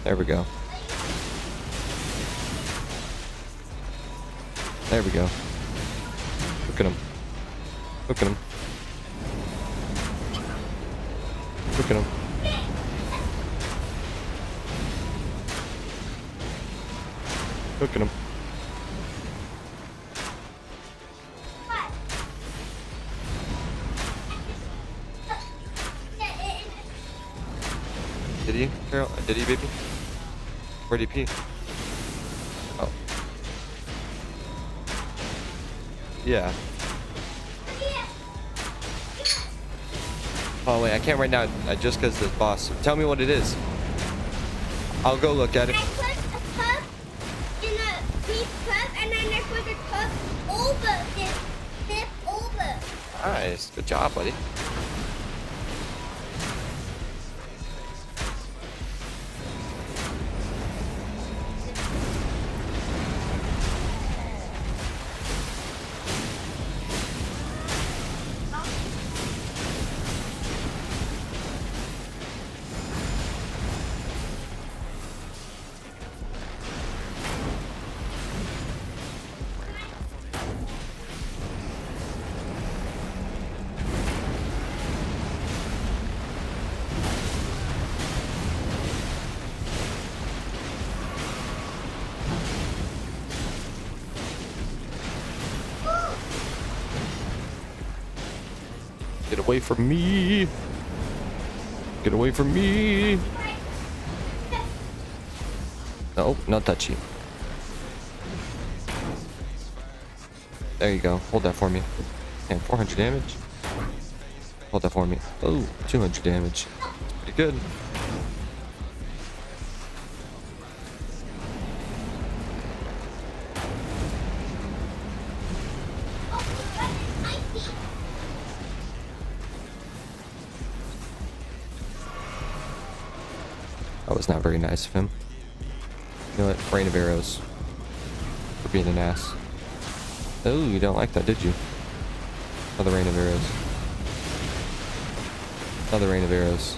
There we go. There we go. Look at him. Look at him. Look at him. Look at him. Did he, Carol? Did he, baby? Where'd he pee? Oh. Yeah. Oh wait, I can't right now. Just because the boss. Tell me what it is. I'll go look at it. I put a cup in a big cup, and then I put a cup over this over. Nice, good job, buddy. Get away from me! Get away from me! No, not touchy. There you go. Hold that for me. And 400 damage. Hold that for me. Oh, 200 damage. Pretty good. was not very nice of him. You know what? Rain of arrows. For being an ass. Oh, you don't like that, did you? Another rain of arrows. Another rain of arrows.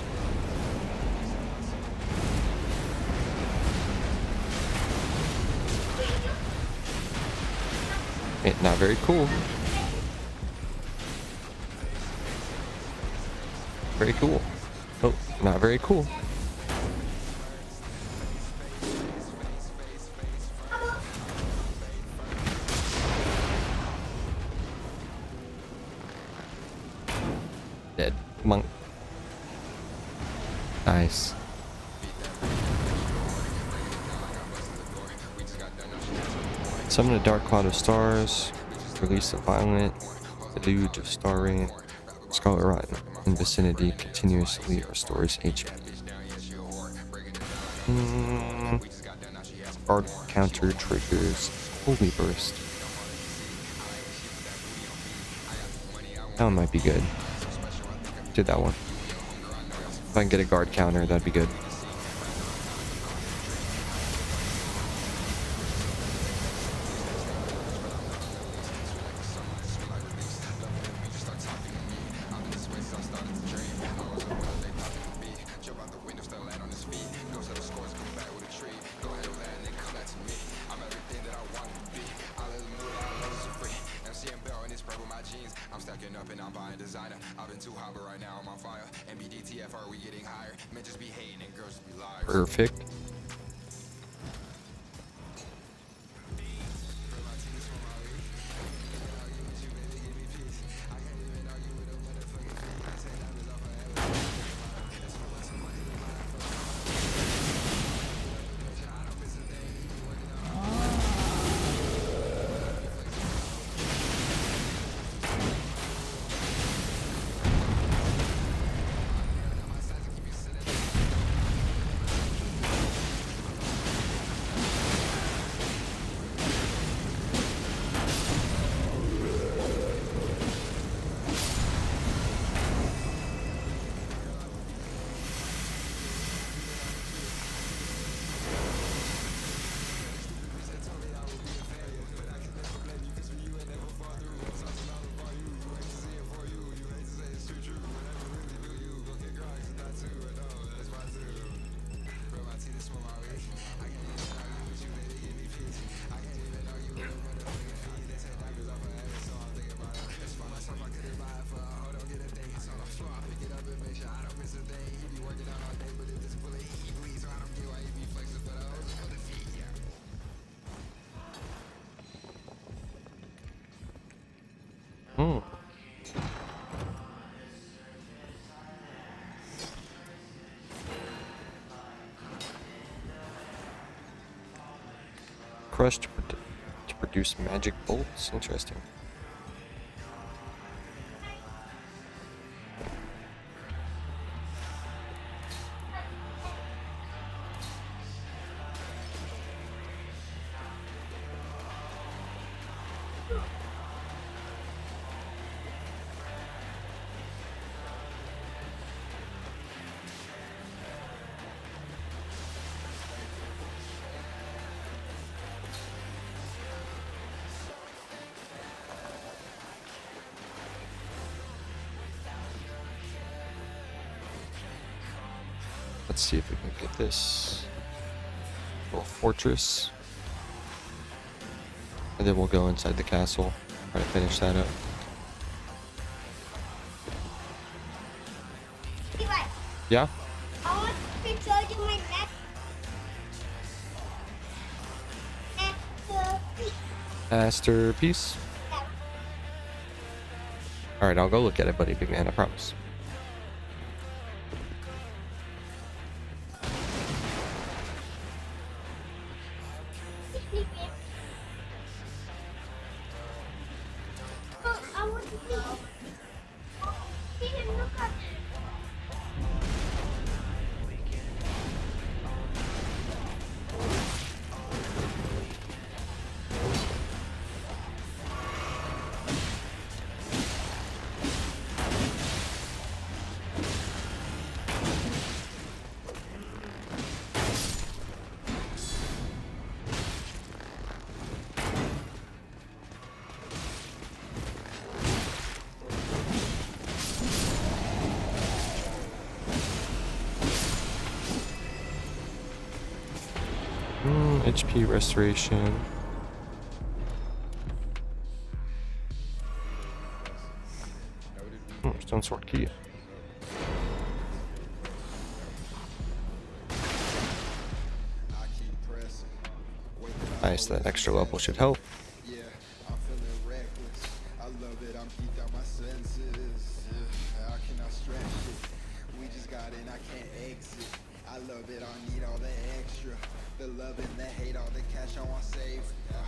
Not very cool. Very cool. Oh, not very cool. Dead monk. Nice. Summon a dark cloud of stars. Release a violent deluge of star rain. Scarlet Rot in vicinity continuously restores HP. Guard counter triggers Holy Burst. That one might be good. Did that one. If I can get a guard counter, that'd be good. Perfect. Crush to produce magic bolts. Interesting. Let's see if we can get this little fortress. And then we'll go inside the castle, try to finish that up. Right. Yeah? I want to show you my masterpiece. Masterpiece. Alright, I'll go look at it, buddy, big man, I promise. Oh, I want to see. See him, look up. HP restoration. Stone sword key. Nice, that extra level should help.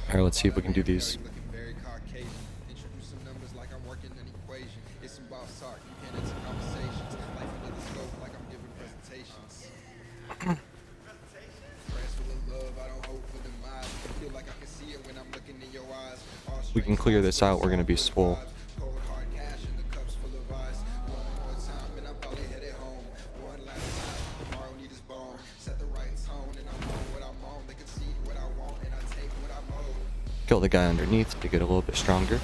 Alright, let's see if we can do these. We can clear this out, we're gonna be swole. Kill the guy underneath to get a little bit stronger.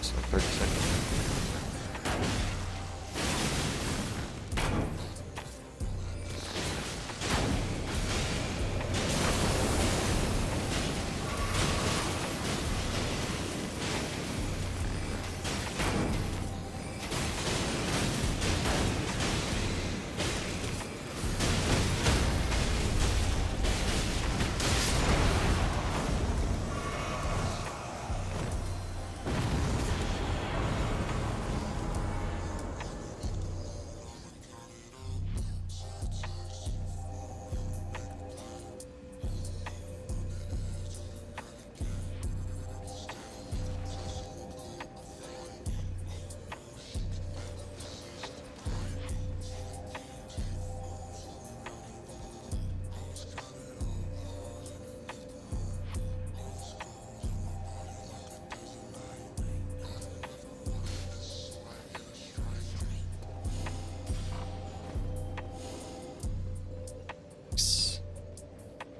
So 30 seconds.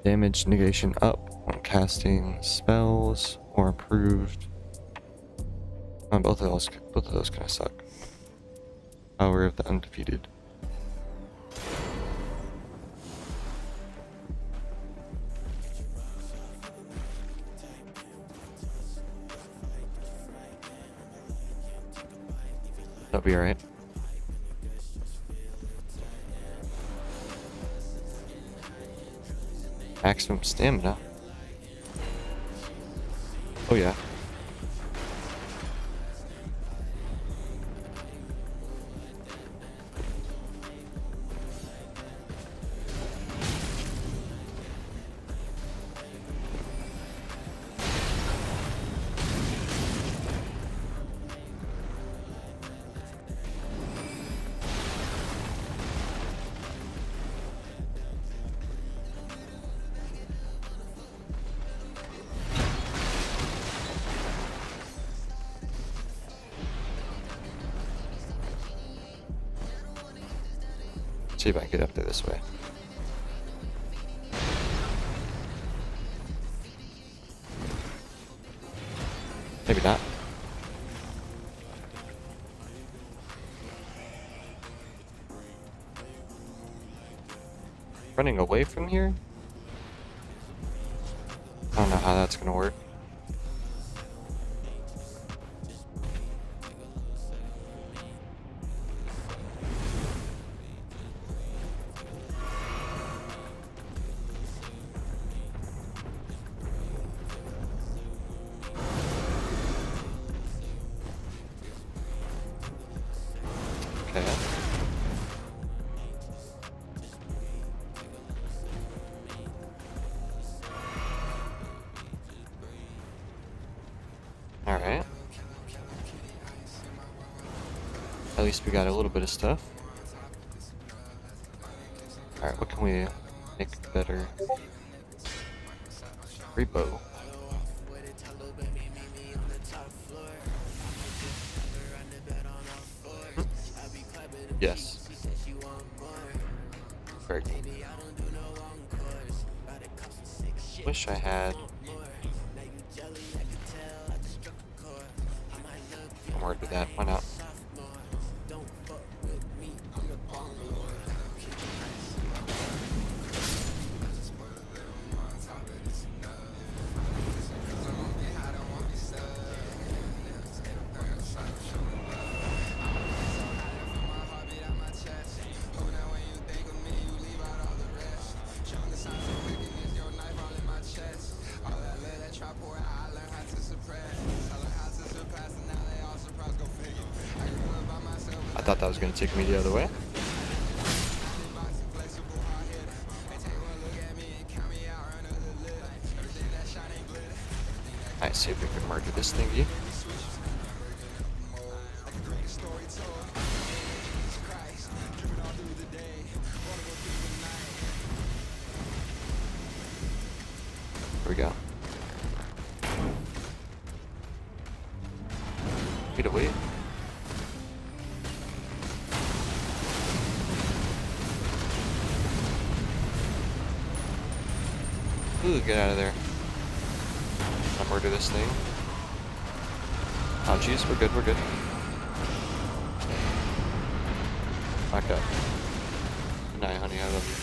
Damage negation up when casting spells or improved. Both of those kind of suck. Power of the undefeated. That'll be alright. Maximum stamina. Oh yeah. See if I can get up there this way. Maybe not. Running away from here? I don't know how that's gonna work. Okay. Alright. At least we got a little bit of stuff. Alright, what can we make better? Repo. Yes. Very good. Wish I had more to that. Why not? I thought that was going to take me the other way. Alright, see if we can murder this thingy. Here we go. Get away. Ooh, get out of there. I'll murder this thing. Oh jeez, we're good, we're good. Back up. Good night, honey, I love you.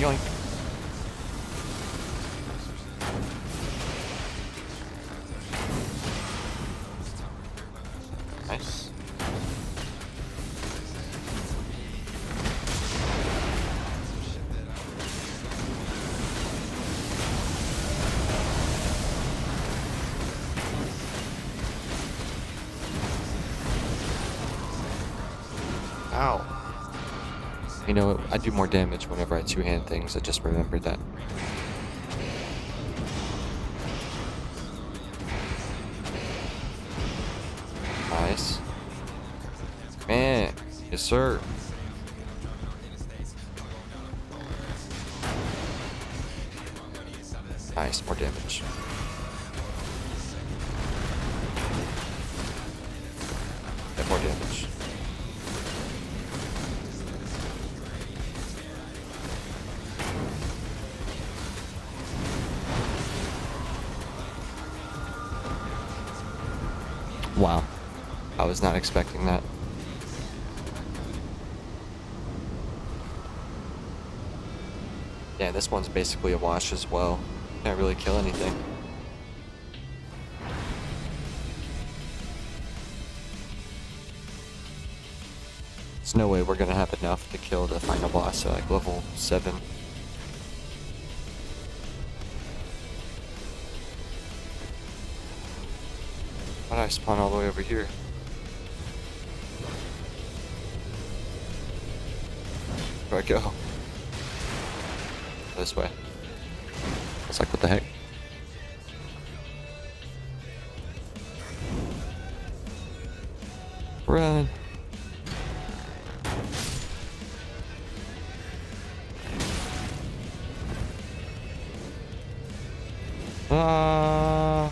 Yoink. Nice. Ow. You know, I do more damage whenever I two-hand things. I just remembered that. Nice. Man, yes sir. Nice, more damage. And more damage. Wow. I was not expecting that. Yeah, this one's basically a wash as well. Can't really kill anything. There's no way we're gonna have enough to kill the final boss at like level 7. Why did I spawn all the way over here? Where do I go? This way. It's like, what the heck? Run! Ah!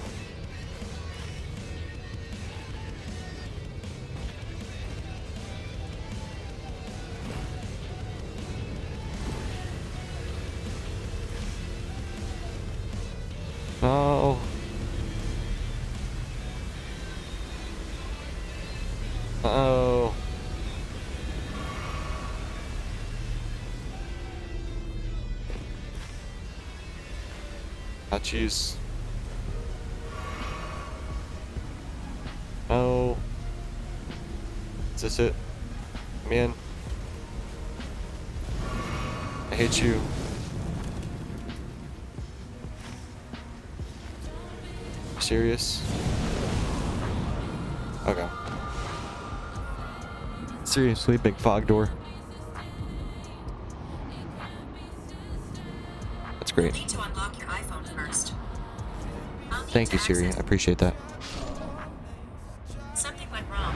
No. Oh. Ah, jeez. No. Is this it? Come in. hit you. Serious? Okay. Seriously, big fog door. That's great. Need to unlock your iPhone first. Thank you, Siri. I appreciate that. Something went wrong.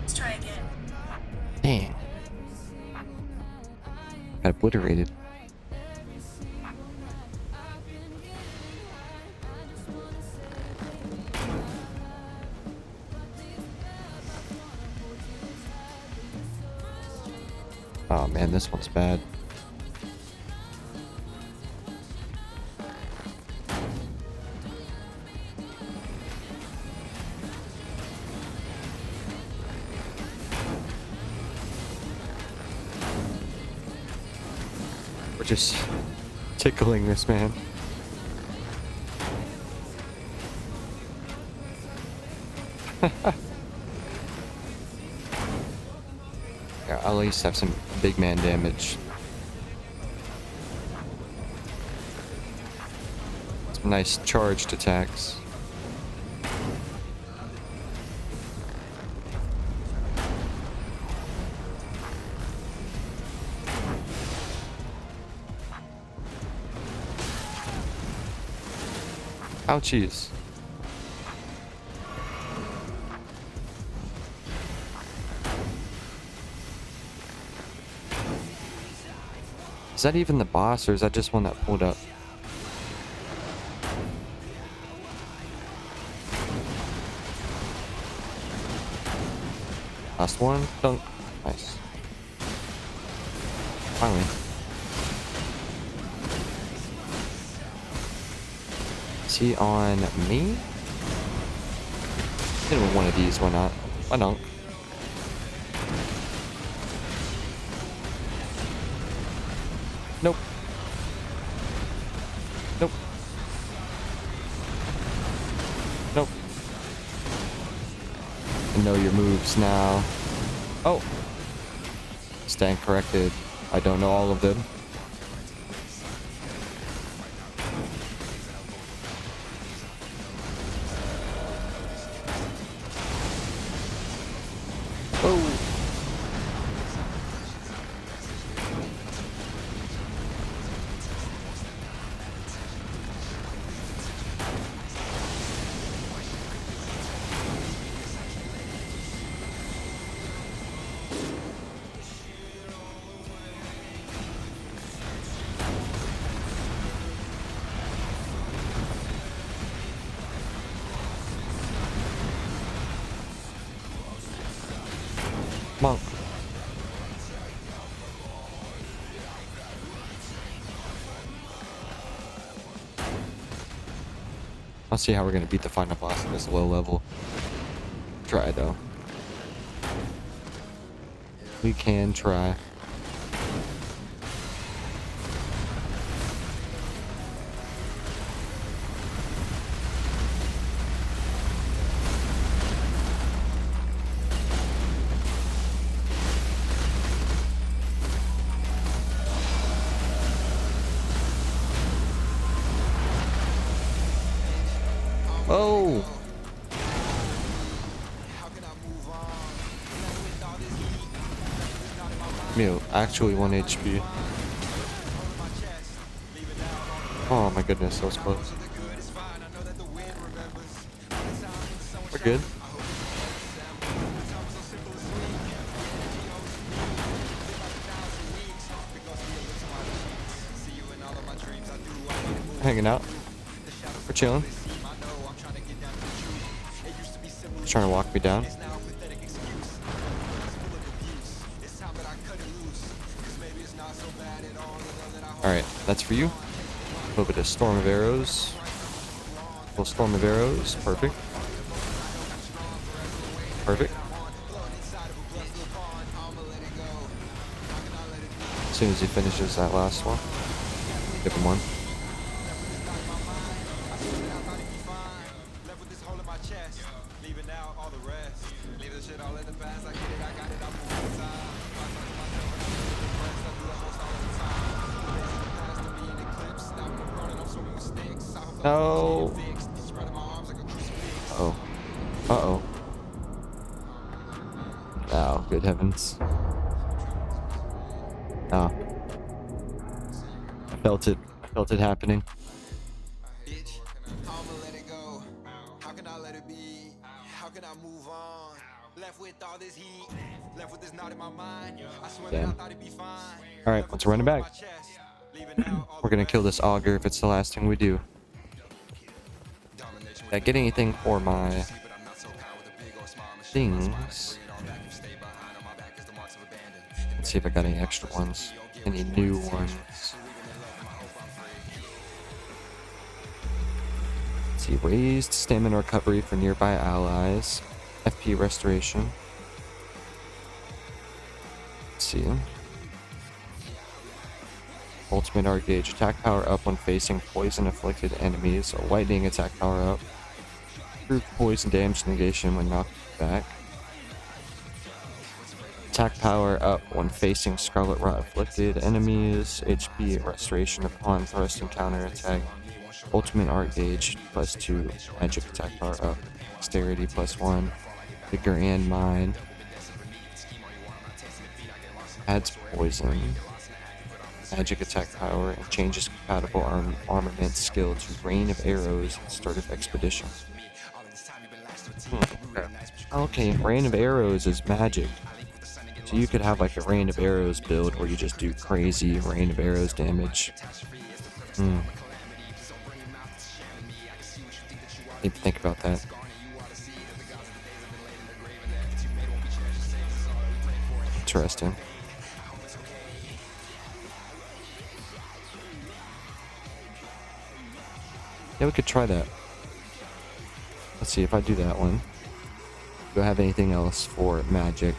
Let's try again. Dang. Got obliterated. Oh man, this one's bad. We're just tickling this man. Yeah, I'll at least have some big man damage. Some nice charged attacks. Ouchies. Is that even the boss, or is that just one that pulled up? Last one? Dunk. Nice. Finally. Is he on me? Hit him with one of these, why not? Why not? Nope. Nope. Nope. I know your moves now. Oh! Stand corrected. I don't know all of them. Oh! Monk. I'll see how we're gonna beat the final boss at this low level. Try though. We can try. Oh! Mew, actually 1 HP. Oh my goodness, that was close. We're good. Hanging out. We're chilling. He's trying to walk me down. Alright, that's for you. A little bit of storm of arrows. A little storm of arrows. Perfect. Perfect. As soon as he finishes that last one, give him one. No. Uh-oh. Uh-oh. Oh, good heavens. Oh. I felt it. I felt it happening. Damn. Alright, let's run it back. We're gonna kill this auger if it's the last thing we do. Did I get anything for my things? Let's see if I got any extra ones. Any new ones. Let's see, raised stamina recovery for nearby allies. FP restoration. Let's see. Ultimate art gauge. Attack power up when facing poison afflicted enemies. A lightning attack power up. Improved poison damage negation when knocked back. Attack power up when facing Scarlet Rot afflicted enemies. HP restoration upon thrust and counter attack. Ultimate art gauge +2. Magic attack power up. Dexterity +1. Vigor and mind. Adds poison. Magic attack power and changes compatible armament skill to Rain of Arrows at start of expedition. Okay, Rain of Arrows is magic. So you could have like a Rain of Arrows build where you just do crazy Rain of Arrows damage. Need to think about that. Interesting. Yeah, we could try that. Let's see if I do that one. Do I have anything else for magic?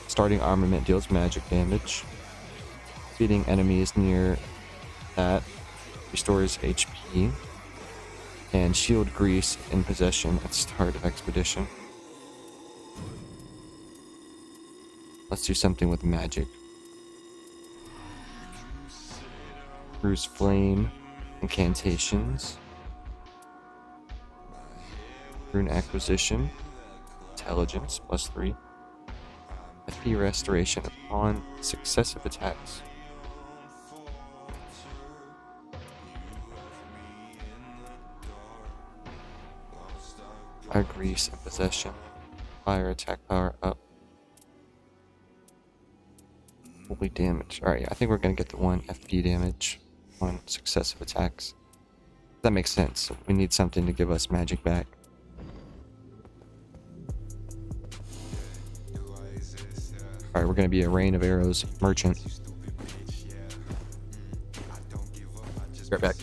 Starting armament deals magic damage. Beating enemies near that restores HP. And shield grease in possession at start of expedition. Let's do something with magic. Bruise flame. Incantations. Rune acquisition. Intelligence +3. FP restoration upon successive attacks. Fire grease in possession. Fire attack power up. Holy damage. Alright, I think we're gonna get the 1 FP damage on successive attacks. That makes sense. We need something to give us magic back. Alright, we're gonna be a Rain of Arrows merchant. Right back.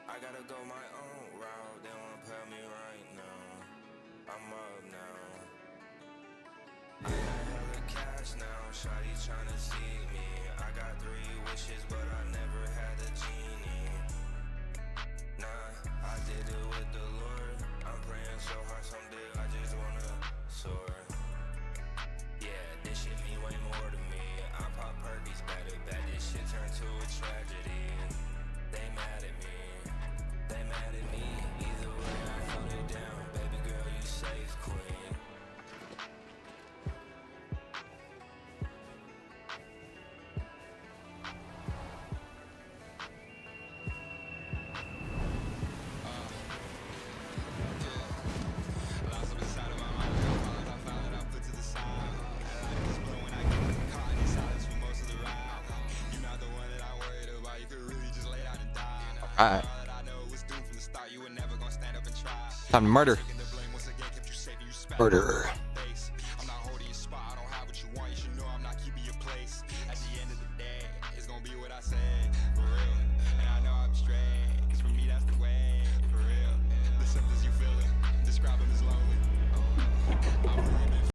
I gotta go my own route, they wanna pay me right now. I'm up now. I got hella cash now, shawty tryna see me. I got 3 wishes, but I never had a genie. Nah, I did it with the Lord. I'm praying so hard someday I just wanna soar. Alright. Time to murder. Murder. I'm not holding your spot, I don't have what you want, you should know I'm not keeping your place. At the end of the day, it's gonna be what I say.